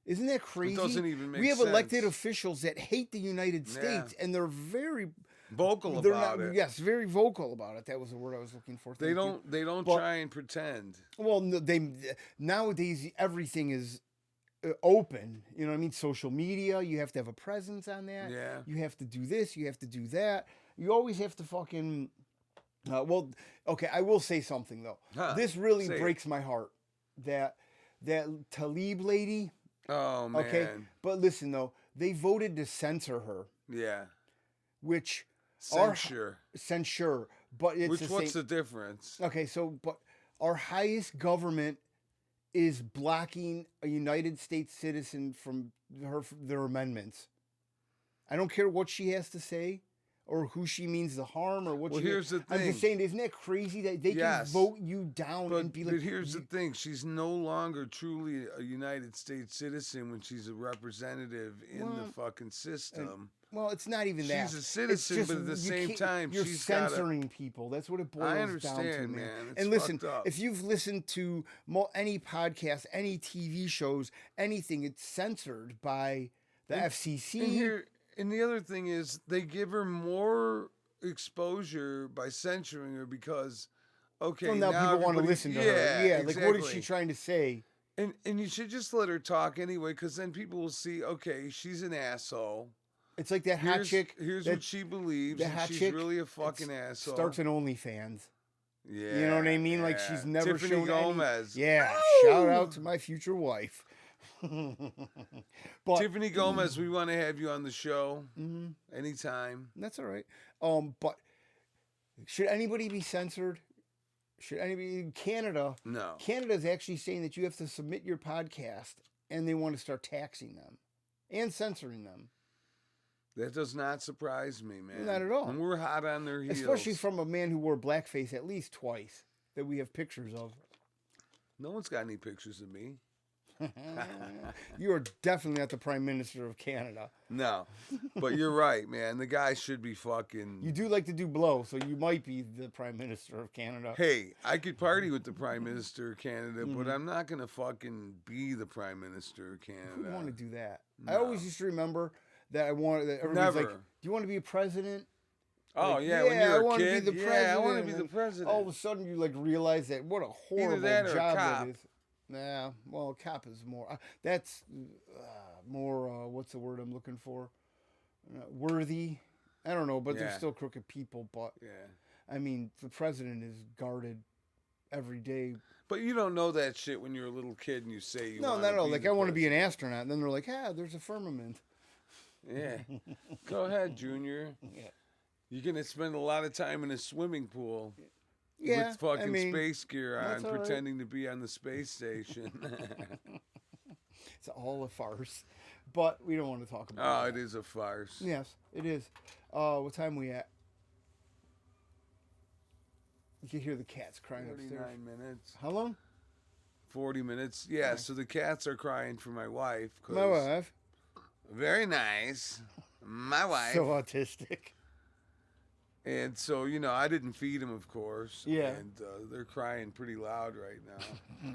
Isn't that crazy? It doesn't even make We have elected sense. officials that hate the United States, and they're very Vocal they're about not, it. Yes, very vocal about it. That was the word I was looking for. They Thank don't. you. They don't But- try and pretend. Well, no, nowadays everything is open. You know what I mean? Social media. You have to have a presence on that. Yeah. You have to do this. You have to do that. You always have to fucking. Well, okay. I will say something though. Huh, This really say it. breaks my heart. That Talib lady. Oh man. Okay, but listen though, they voted to censor her, Yeah. which Censure. censure. But it's What's the the difference? Okay, so but our highest government is blocking a United States citizen from their amendments. I don't care what she has to say or who she means to harm or what Well, she here's the I'm just thing. saying, isn't that crazy that they Yes. can vote you down and be like But here's the thing: she's no longer truly a United States citizen when she's a representative in the Well, fucking system. well, it's not even that. She's a It's citizen, just but at the you same can't- time, you're she's gotta- censoring people. That's what it boils I down to, understand, man. man. It's And listen, fucked up. if you've listened to any podcast, any TV shows, anything, it's censored by the FCC. And the other thing is, they give her more exposure by censoring her because, okay, Well, now people want to everybody- listen to her. Yeah, like what is she trying to say? And you should just let her talk anyway, because then people will see, okay, she's an asshole. It's like that hot chick. Here's that- what she believes, the and hot she's chick really a fucking asshole. starts an OnlyFans. Yeah, You know what I mean? Like yeah. she's never Tiffany shown Gomez. Any, yeah, Woo! shout out to my future wife. But Tiffany Gomez, we want to have you on the show Mhm. anytime. That's all right. But should anybody be censored? Should anybody in Canada? No. Canada is actually saying that you have to submit your podcast, and they want to start taxing them and censoring them. That does not surprise me, man. Not at all. And we're hot on their heels. Especially from a man who wore blackface at least twice that we have pictures of. No one's got any pictures of me. You are definitely not the Prime Minister of Canada. No. But you're right, man. The guy should be fucking... You do like to do blow, so you might be the Prime Minister of Canada. Hey, I could party with the Prime Minister of Canada, Mm-hmm. but I'm not going to fucking be the Prime Minister of Canada. Who would want to do that? I No. always used to remember that everybody's like, Never. do you want to be a president? Oh, Like, yeah, when I you're a wanna kid. be the Yeah, I president. want to be the And president. all of a sudden, you like realize that what a horrible that or a job cop. that is. Nah, well, a cop is more. That's more. What's the word I'm looking for? Worthy. I don't know, but they're Yeah. still crooked people. But Yeah. I mean, the president is guarded every day. But you don't know that shit when you're a little kid and you say you No, want not to at all. be Like the I want to be an president. astronaut, and then they're like, there's a firmament. Yeah. Go ahead, Junior. Yeah. You're going to spend a lot of time in a swimming pool Yeah, with fucking I mean, space gear on, that's all right. pretending to be on the space station. It's all a farce. But we don't want to talk about Oh, that. it is a farce. Yes, it is. What time we at? You can hear the cats crying 49 upstairs. minutes. How long? 40 minutes. Yeah, so the cats are crying for my wife. 'Cause My wife. Very nice. My wife. So autistic. And so, I didn't feed them, of course. Yeah. And they're crying pretty loud right now.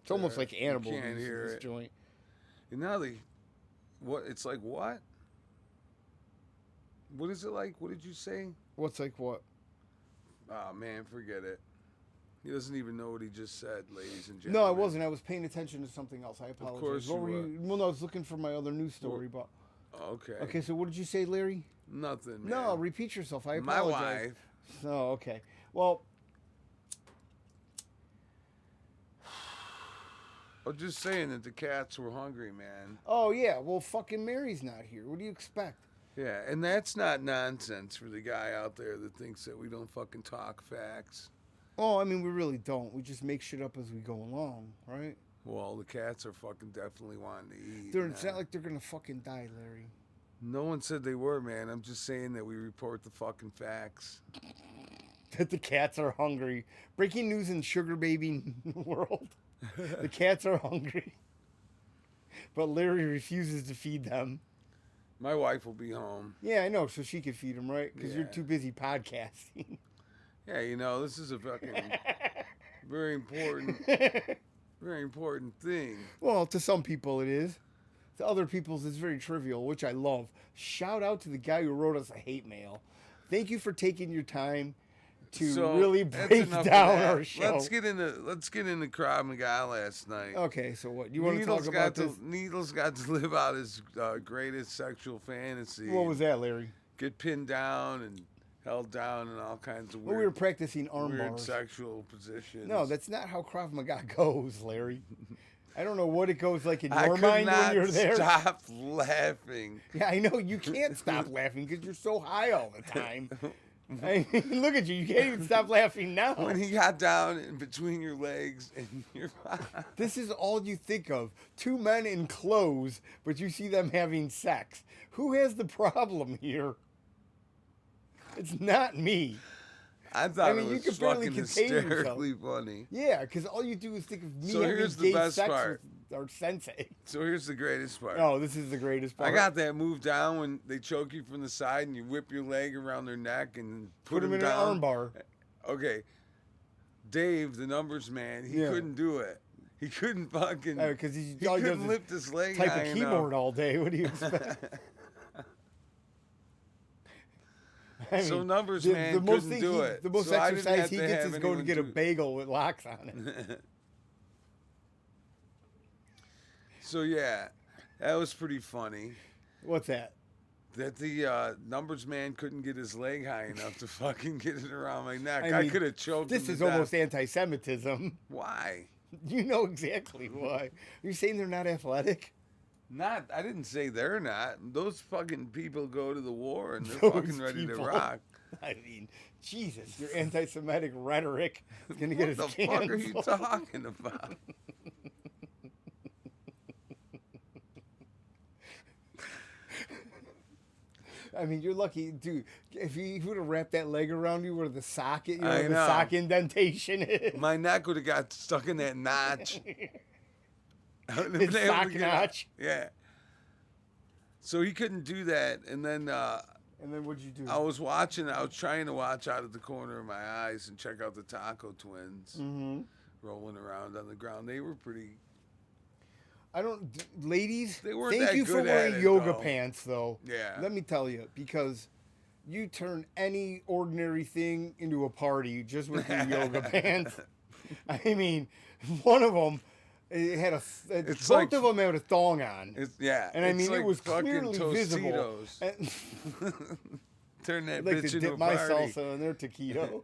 It's almost like animal You can't abuse in hear this it. joint. And now it's like what? What is it like? What did you say? What's like what? Oh, man, forget it. He doesn't even know what he just said, ladies and gentlemen. No, I wasn't. I was paying attention to something else. I apologize. course What you were were. Well, no, I was looking for my other news story, but Okay. okay. So what did you say, Larry? Nothing, man. No, repeat yourself. I My apologize. wife. Oh, okay. Well, I was just saying that the cats were hungry, man. oh yeah. Well, fucking Mary's not here. What do you expect? Yeah, and that's not nonsense for the guy out there that thinks that we don't fucking talk facts. Oh, I mean, we really don't. We just make shit up as we go along, right? Well, the cats are fucking definitely wanting to eat. It's man. not like they're gonna fucking die, Larry. No one said they were, man. I'm just saying that we report the fucking facts. That the cats are hungry. Breaking news in sugar baby world. The cats are hungry. But Larry refuses to feed them. My wife will be home. Yeah, I know, so she could feed them, right? Because you're Yeah. too busy podcasting. Yeah, this is a fucking very important thing. Well, to some people it is. To other people's it's very trivial, which I love. Shout out to the guy who wrote us a hate mail. Thank you for taking your time to So, really that's break enough of down that. our show. Let's get into Krav Maga last night. Okay, so what? You want to talk about this? Needles got to live out his greatest sexual fantasy. What was that, Larry? Get pinned down and held down in all kinds of Well, weird, we were practicing arm weird bars. sexual positions. No, that's not how Krav Maga goes, Larry. I don't know what it goes like in I your could mind not when you're there. stop laughing. Yeah, I know. You can't stop laughing because you're so high all the time. I mean, look at you. You can't even stop laughing now. When he got down in between your legs and your This is all you think of. Two men in clothes, but you see them having sex. Who has the problem here? It's not me. I thought I mean, it you was could barely fucking contain yourself. hysterically funny. Yeah, because all you do is think of me So having here's the gay best sex part. with our sensei. So here's the greatest part. Oh, this is the greatest part. I got that move down when they choke you from the side and you whip your leg around their neck and Put him in down. an arm bar. Okay. Dave, the numbers man, he Yeah. couldn't do it. He couldn't fucking. Because he all he does couldn't is lift his leg type high a keyboard enough. all day. What do you expect? I So mean, numbers the man most couldn't thing do he- it. The most So I didn't exercise have he to gets have is going to anyone get a do- bagel with locks on it. So yeah, that was pretty funny. What's that? That the numbers man couldn't get his leg high enough to fucking get it around my neck. I I mean, could have choked This him is to death. almost anti-Semitism. Why? You know exactly why. You're saying they're not athletic? Not. I didn't say they're not. Those fucking people go to the war and they're Those fucking ready people. to rock. I mean, Jesus, your anti-Semitic rhetoric is going to get What us the fuck are you canceled. talking about? I mean, you're lucky, dude. If he would have wrapped that leg around you where the socket, you know, I where the know. sock indentation is. My neck would have got stuck in that notch. I wouldn't have His been able to sock get out. notch. Yeah. So he couldn't do that, and then And then what'd you do? I was trying to watch out of the corner of my eyes and check out the Taco Twins rolling around on the ground. They were pretty. Ladies, They weren't thank that you for good at wearing it, yoga though. pants, though. Yeah. Let me tell you, because you turn any ordinary thing into a party just with your yoga pants. I mean, one of them it had It's both like- of them had a thong on. Yeah. And I it's mean, like it was fucking clearly visible. Tostitos. And Turn that I'd like bitch to into dip a my party. salsa in their taquito.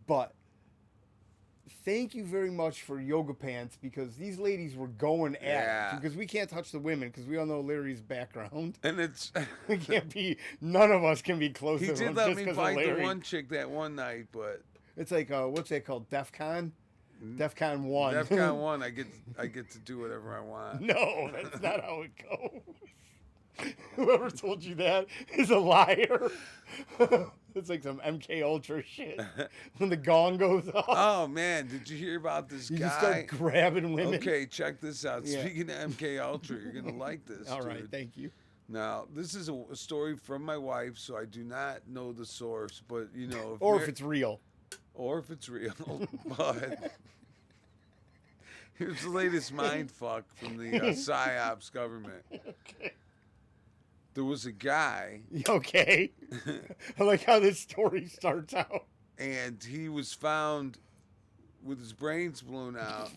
But thank you very much for yoga pants because these ladies were going at Yeah. it because we can't touch the women because we all know Larry's background. And it's We can't be. None of us can be close he to did him let just me 'cause of fight the Larry. one chick that one night, but It's like what's that called? DEF CON. DEF CON 1. DEFCON 1, I get to do whatever I want. No, that's not how it goes. Whoever told you that is a liar. It's like some MK Ultra shit. When the gong goes off, Oh man, did you hear about this you guy? just start grabbing women. Okay, check this out. Yeah. Speaking of MK Ultra, you're gonna like this. All right, dude. thank you. Now, this is a story from my wife, so I do not know the source, but you know, Or if it's real. real. But here's the latest mind fuck from the PSYOPs government. Okay. There was a guy, Okay. I like how this story starts out. and he was found with his brains blown out,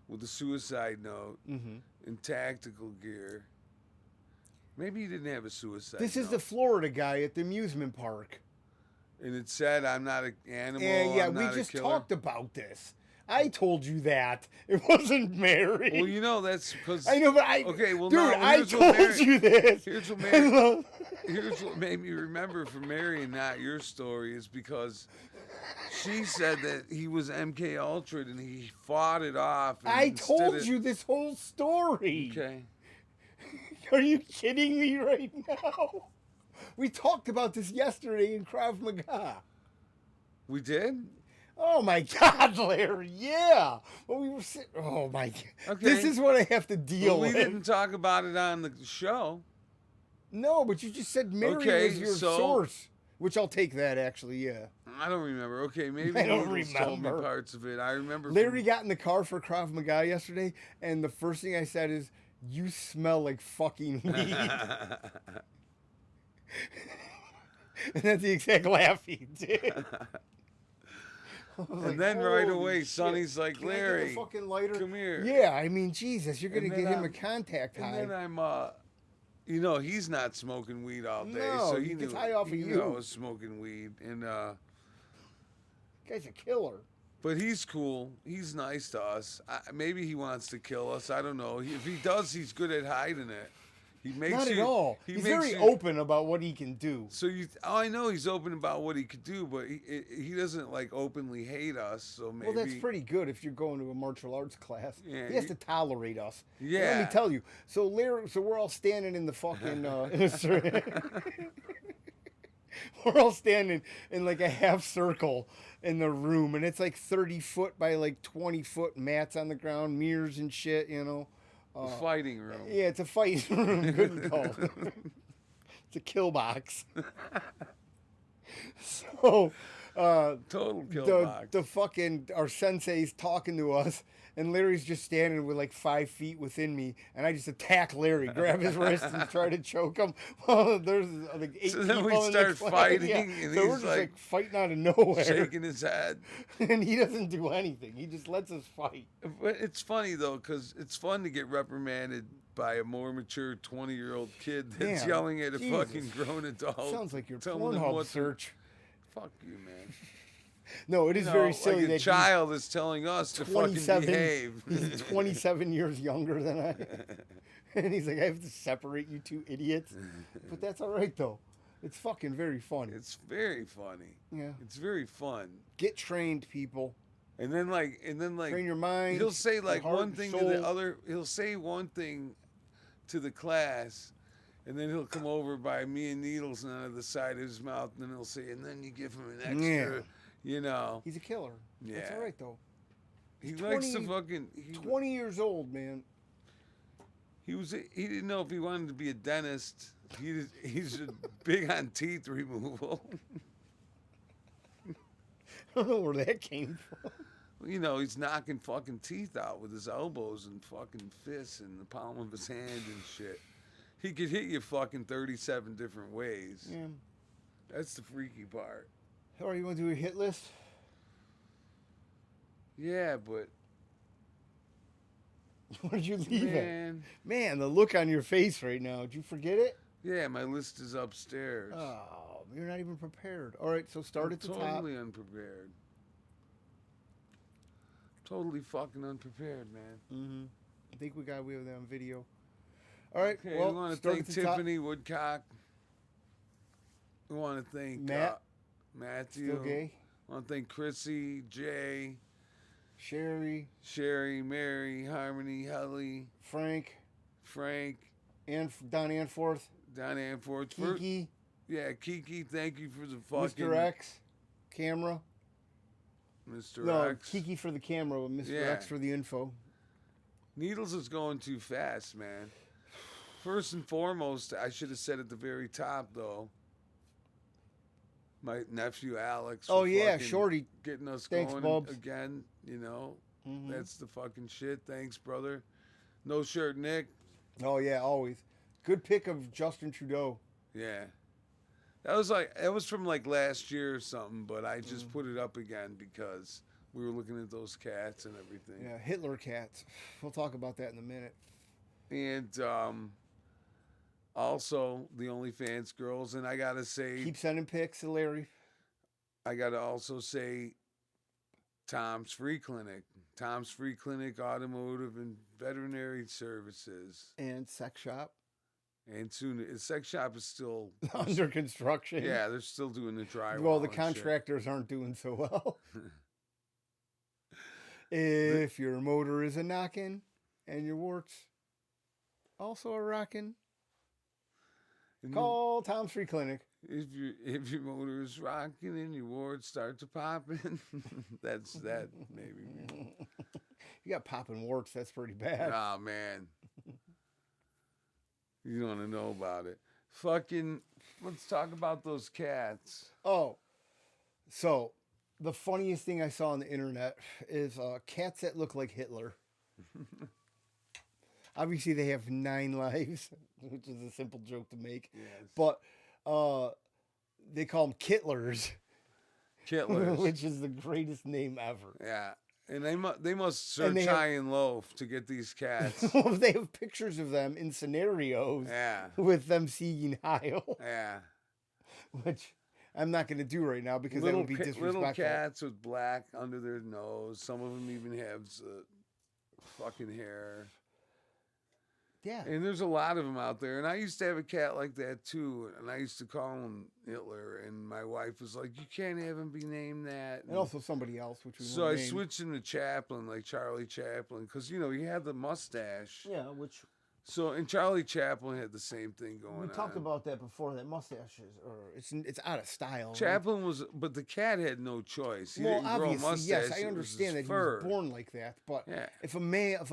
with a suicide note, in tactical gear. Maybe he didn't have a suicide This note. is the Florida guy at the amusement park. And it said, "I'm not an animal. And yeah, I'm we not just a killer." talked about this. I told you that. It wasn't Mary. Well, you know that's because I know, but I. Okay, well, dude, no, I here's what told Mary- you this. Here's what I Mary. love- Here's what made me remember from Mary and not your story is because she said that he was MK Ultra and he fought it off. And I instead told of- you this whole story. Okay. Are you kidding me right now? We talked about this yesterday in Krav Maga. We did. Oh my God, Larry! Yeah. Well, we were sitting. Oh my God. Okay. This is what I have to deal Well, we with. didn't talk about it on the show. No, but you just said Mary Okay, was your so- source, which I'll take that actually. Yeah. I don't remember. Okay, maybe I don't Needles told me remember. parts of it. I remember. Larry got in the car for Krav Maga yesterday, and the first thing I said is, "You smell like fucking weed." And that's the exact laugh he did. And then right away, Sonny's like, Can I get the "Larry, fucking lighter? come here." Yeah, I mean, Jesus, you're gonna And get then him a I'm- contact high. And then I'm, you know, he's not smoking weed all day, No, so he he gets knew, high off of he you. knew I was smoking weed, and Guy's a killer. but he's cool. He's nice to us. Maybe he wants to kill us. I don't know. If he does, he's good at hiding it. He makes Not you, at all. He He's makes very you- open about what he can do. So I know he's open about what he could do, but he doesn't like openly hate us. So maybe. Well, that's pretty good if you're going to a martial arts class. Yeah, he has you- to tolerate us. And Yeah. let me tell you. So Larry, so we're all standing in the fucking. We're all standing in like a half circle in the room, and it's like 30 foot by like 20 foot mats on the ground, mirrors and shit. You know. The fighting room. Yeah, it's a fighting room. Good call. It's a kill box. So, Total kill the box. the fucking our sensei's talking to us, and Larry's just standing with like 5 feet within me, and I just attack Larry, grab his wrist, and try to choke him. Well, there's like 8 So then we people in the start class. fighting, Yeah. and so we're he's just like fighting out of nowhere, shaking his head. and he doesn't do anything. He just lets us fight. But it's funny though, because it's fun to get reprimanded by a more mature 20-year-old kid that's Damn, yelling at a Jesus. fucking grown adult. Sounds like your telling him Pornhub what to- search. Fuck you, man. No, it is You very know, silly like that a he's child is telling us to fucking 27. behave. He's 27 years younger than I am. And he's like, I have to separate you two idiots. But that's all right, though. It's fucking very funny. It's very funny. Yeah. It's very fun. Get trained, people. And then like Train your mind. he'll say your like heart, one thing to soul. the other. He'll say one thing to the class, and then he'll come over by me and Needles and out of the side of his mouth, and then he'll say, and then you give him an extra, Yeah. you know. He's a killer. That's Yeah. all right, though. He He's likes to 20 fucking. 20 years old, man. He didn't know if he wanted to be a dentist. He's big on teeth removal. I don't know where that came from. You know, he's knocking fucking teeth out with his elbows and fucking fists and the palm of his hand and shit. He could hit you fucking 37 different ways. Yeah. That's the freaky part. All right, you want to do a hit list? Yeah, but Where'd you leave it? man, Man, the look on your face right now. Did you forget it? yeah, my list is upstairs. Oh, you're not even prepared. All right, so start I'm at the top. totally unprepared. Totally fucking unprepared, man. Mm-hmm. I think we have that on video. All right. Okay, well, we want to start thank at the top. Tiffany Woodcock. We want to thank Matt. Matthew. Still gay. I want to thank Chrissy, Jay, Sherry, Mary, Harmony, Helly, Frank, and Don Anforth, Kiki. Yeah, Kiki, thank you for the fucking... Mr. X, camera. Mr. No, X. Kiki for the camera, but Mr. X for the info. Needles is going too fast, man. First and foremost, I should have said at the very top, though, my nephew Alex. Oh, yeah, Shorty. Getting us Thanks, going Bubs. again, you know. Mm-hmm. That's the fucking shit. Thanks, brother. No shirt, Nick. Oh, yeah, always. Good pick of Justin Trudeau. Yeah. That was from like last year or something, but I just put it up again because we were looking at those cats and everything. Yeah, Hitler cats. We'll talk about that in a minute. And also the OnlyFans girls, and I gotta say, Keep sending pics to Larry. I gotta also say, Tom's Free Clinic, Automotive and Veterinary Services, And sex shop. and soon the sex shop is still Under construction. Yeah, they're still doing the drywall. Well, the and contractors aren't doing so well. If your motor is a knocking and your warts also are rocking, call Tom's Free Clinic. If your motor is rocking and your warts start to popping, that's that maybe. You got popping warts. That's pretty bad. Oh man, you don't want to know about it. Fucking, let's talk about those cats. Oh, so the funniest thing I saw on the internet is cats that look like Hitler. Obviously, they have 9 lives, which is a simple joke to make. Yes. But they call them Kittlers. Kittlers. Which is the greatest name ever. Yeah. And they must search high and low to get these cats. They have pictures of them in scenarios with them seeing Heil. Yeah. Which I'm not going to do right now because that would be disrespectful. Little cats with black under their nose. Some of them even have fucking hair. Yeah. And there's a lot of them out there. And I used to have a cat like that too. And I used to call him Hitler. And my wife was like, you can't have him be named that. And also somebody else, which we So I won't name. switched him to Chaplin, like Charlie Chaplin. Because, you know, he had the mustache. Yeah, which... So, and Charlie Chaplin had the same thing going on. We talked about that before, that mustaches, or it's out of style. Chaplin was, but the cat had no choice. He well, didn't grow a obviously, mustache. yes, I it was understand his that fur. he was born like that. But Yeah. if a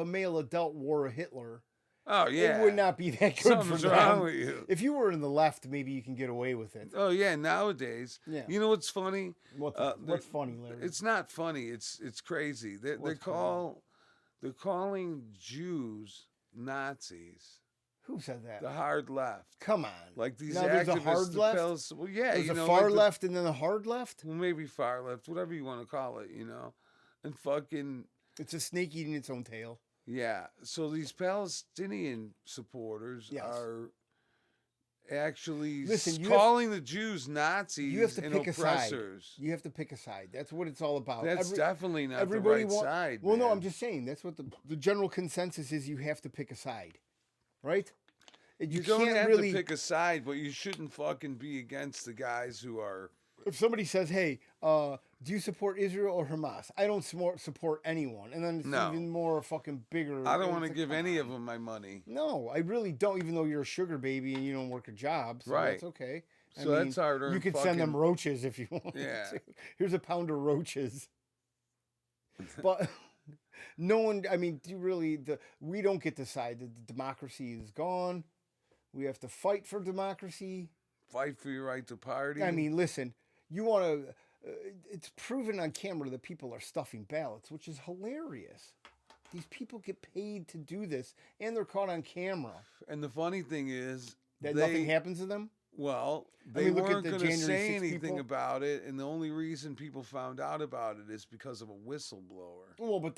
male adult wore a Hitler, Oh, yeah. it would not be that good Something's for wrong them. with you. If you were in the left, maybe you can get away with it. Oh, yeah, nowadays. Yeah. You know what's funny? What's funny, Larry? It's not funny. It's crazy. They're calling Jews Nazis. Who said that? The hard left. Come on. Like these now, activists. there's a hard left? Well, yeah. There's you a know, far like left and then a hard left? Well, maybe far left, whatever you want to call it, you know. And fucking... It's a snake eating its own tail. Yeah. So these Palestinian supporters are actually calling the Jews Nazis you have to and pick oppressors. A side. You have to pick a side. That's what it's all about. That's definitely not the right side. Well, man. no, I'm just saying. That's what the general consensus is. You have to pick a side. Right? You don't have to pick a side, but you shouldn't fucking be against the guys who are... If somebody says, hey, do you support Israel or Hamas? I don't support anyone. And then it's even more fucking bigger. I don't want to give any of them my money. No, I really don't, even though you're a sugar baby and you don't work a job. So that's okay. So that's hard. You could send them roaches if you want. Yeah. Here's a pound of roaches. But no one, I mean, we don't get to decide. The democracy is gone. We have to fight for democracy. Fight for your right to party. I mean, listen, you want to... it's proven on camera that people are stuffing ballots, which is hilarious. These people get paid to do this, and they're caught on camera. And the funny thing is... that nothing happens to them? Well, they weren't going to say anything about it, and the only reason people found out about it is because of a whistleblower. Well, but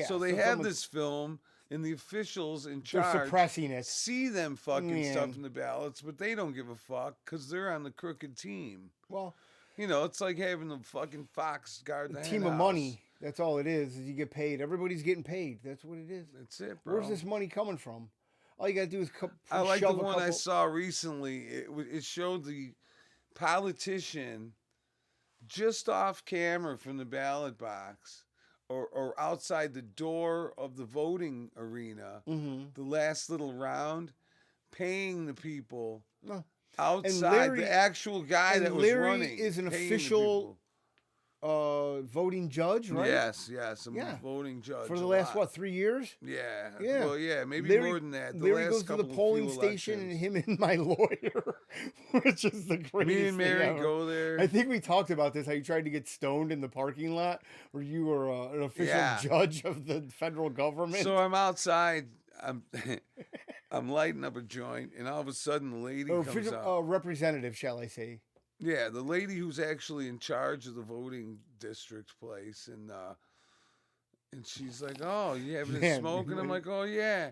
So they had this film, and the officials in charge they're suppressing it. See them fucking stuffing the ballots, but they don't give a fuck because they're on the crooked team. Well, you know, it's like having the fucking fox guard the team hen of money. That's all it is you get paid. Everybody's getting paid. That's what it is. That's it, bro. Where's this money coming from? All you got to do is I like the shove a one I couple. saw recently. It showed the politician just off camera from the ballot box or outside the door of the voting arena, the last little round, paying the people No. outside. Larry- the actual guy that was Larry running is an paying the official people. Voting judge, right? Yes, I'm Yeah. a voting judge For the a last lot. 3 years? Yeah, Yeah. well, yeah, maybe Larry- more than that. The Larry last goes to the couple of polling few station, and elections. him and my lawyer, which is the greatest Me and Mary thing ever. go there. I think we talked about this. How you tried to get stoned in the parking lot, where you were an official Yeah. judge of the federal government. So I'm outside. I'm I'm lighting up a joint, and all of a sudden the lady or comes official out. representative, shall I say? Yeah, the lady who's actually in charge of the voting district place, and she's like, "Oh, you having a Man, smoke?" And I'm what- like, "Oh yeah."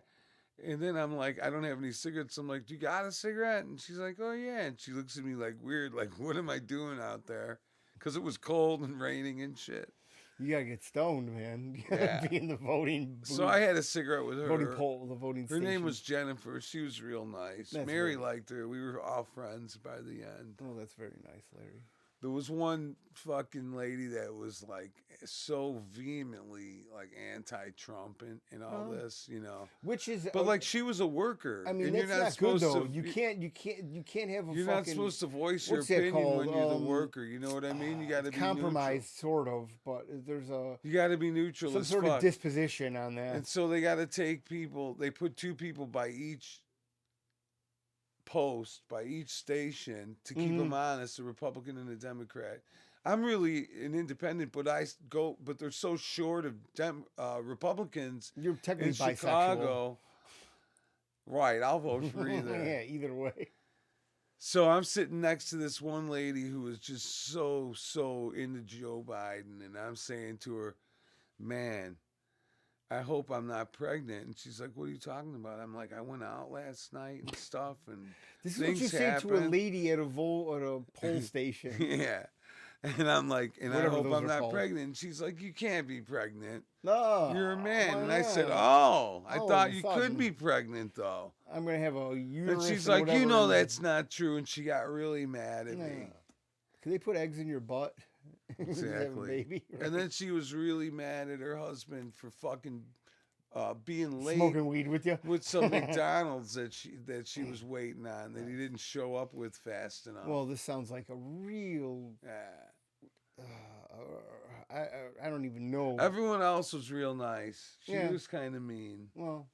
And then I'm like, "I don't have any cigarettes." I'm like, "Do you got a cigarette?" And she's like, "Oh yeah." And she looks at me like weird, like, "What am I doing out there?" Because it was cold and raining and shit. You gotta get stoned, man. You gotta Yeah. be in the voting booth. So I had a cigarette with her. voting poll, the voting Her station. name was Jennifer. She was real nice. That's Mary very- liked her. We were all friends by the end. Oh, that's very nice, Larry. There was one fucking lady that was like so vehemently like anti-Trump and all Oh. this, you know. Which is, But like she was a worker. I mean, and that's you're not not good supposed though. to. You can't have a You're fucking not supposed to voice your what's that opinion when called? you're the worker. You know what I mean? You got to be compromise, sort of, but there's a neutral. You got to be neutral some as sort fuck. of disposition on that. And so they got to take people. They put 2 people by each post, by each station, to keep Mm-hmm. them honest, a Republican and a Democrat. I'm really an independent, but but they're so short of Republicans You're in technically bisexual. Chicago. Right, I'll vote for either. Yeah, either way. So I'm sitting next to this one lady who was just so into Joe Biden, and I'm saying to her, "Man, I hope I'm not pregnant." And she's like, "What are you talking about?" I'm like, "I went out last night and stuff, and This is what you things say to a happen." lady at a poll station. Yeah. And I'm like, and Whatever I hope those I'm are not called. pregnant. And she's like, "You can't be pregnant. No, You're a man." why And I said, not? "Oh, I All thought of a you sudden. could be pregnant, though." I'm gonna have a uterus. And she's and like, "You know whatever." that's not true." And she got really mad at me. Yeah. Can they put eggs in your butt? When you have a Exactly. baby. And then she was really mad at her husband for fucking being late Smoking weed with you. with some McDonald's that she was waiting on that he didn't show up with fast enough. Well, this sounds like a real. Yeah. I don't even know. Everyone else was real nice. She Yeah. was kind of mean. Well,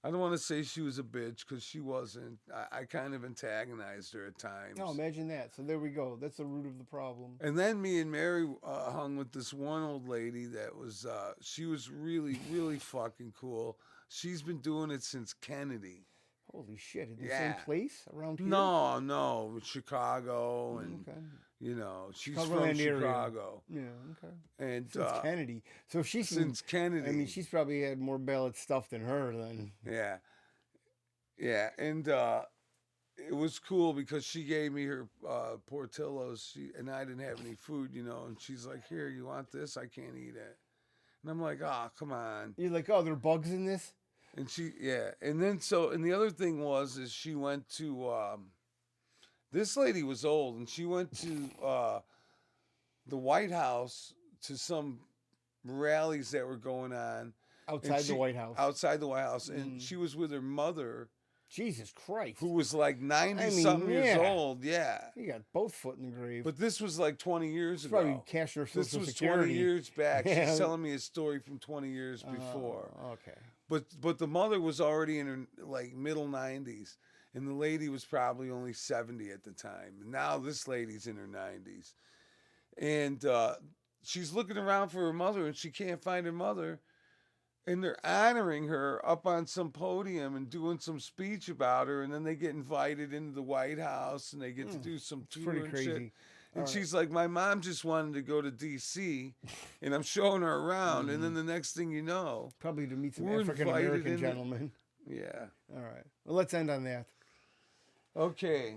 I don't want to say she was a bitch because she wasn't. I kind of antagonized her at times. no, imagine that. So there we go. That's the root of the problem. And then me and Mary hung with this one old lady that was, she was really, really fucking cool. She's been doing it since Kennedy. Holy shit! In the Yeah. same place around here? No, Chicago, and Okay. you know she's Chicagoland from area. Chicago, Yeah. Okay. and Since Kennedy. So she's since Kennedy. I mean, she's probably had more ballot stuff than her then. yeah, and it was cool because she gave me her Portillo's, and I didn't have any food, you know, and she's like, "Here, you want this? I can't eat it," and I'm like, "Oh, come on." You're like, oh, there are bugs in this? And and then and the other thing is she went to, this lady was old, and she went to the White House to some rallies that were going on. Outside the White House. Outside the White House. And she was with her mother, Jesus Christ. who was like 90-something years yeah. old. Yeah. You got both foot in the grave. But this was like 20 years She's probably ago. cashing her This Social was Security. 20 years back. Yeah. She's telling me a story from 20 years before. Okay. But the mother was already in her like middle 90s, and the lady was probably only 70 at the time. Now this lady's in her 90s, and she's looking around for her mother, and she can't find her mother. And they're honoring her up on some podium and doing some speech about her, and then they get invited into the White House, and they get to do some tour pretty and crazy. shit. And she's like, "My mom just wanted to go to D.C., and I'm showing her around." And then the next thing you know, Probably to meet some We're African invited American in gentlemen. yeah. All right. Well, let's end on that. Okay.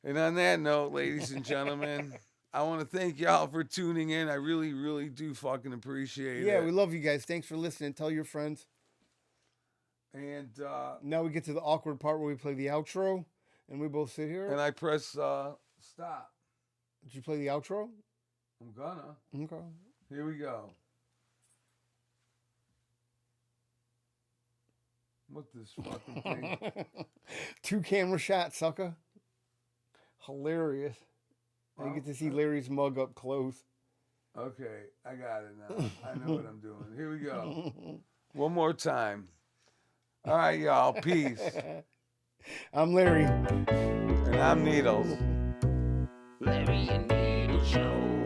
And on that note, ladies and gentlemen, I want to thank y'all for tuning in. I really, really do fucking appreciate it. Yeah, we love you guys. Thanks for listening. Tell your friends. And Now we get to the awkward part where we play the outro, and we both sit here. I press stop. Did you play the outro? I'm gonna. Okay. Here we go. What this fucking thing? 2 camera shots, sucker. Hilarious. I get to see Larry's mug up close. Okay, I got it now. I know what I'm doing. Here we go. One more time. All right, y'all. Peace. I'm Larry. And I'm Needles. Larry and Needles Show.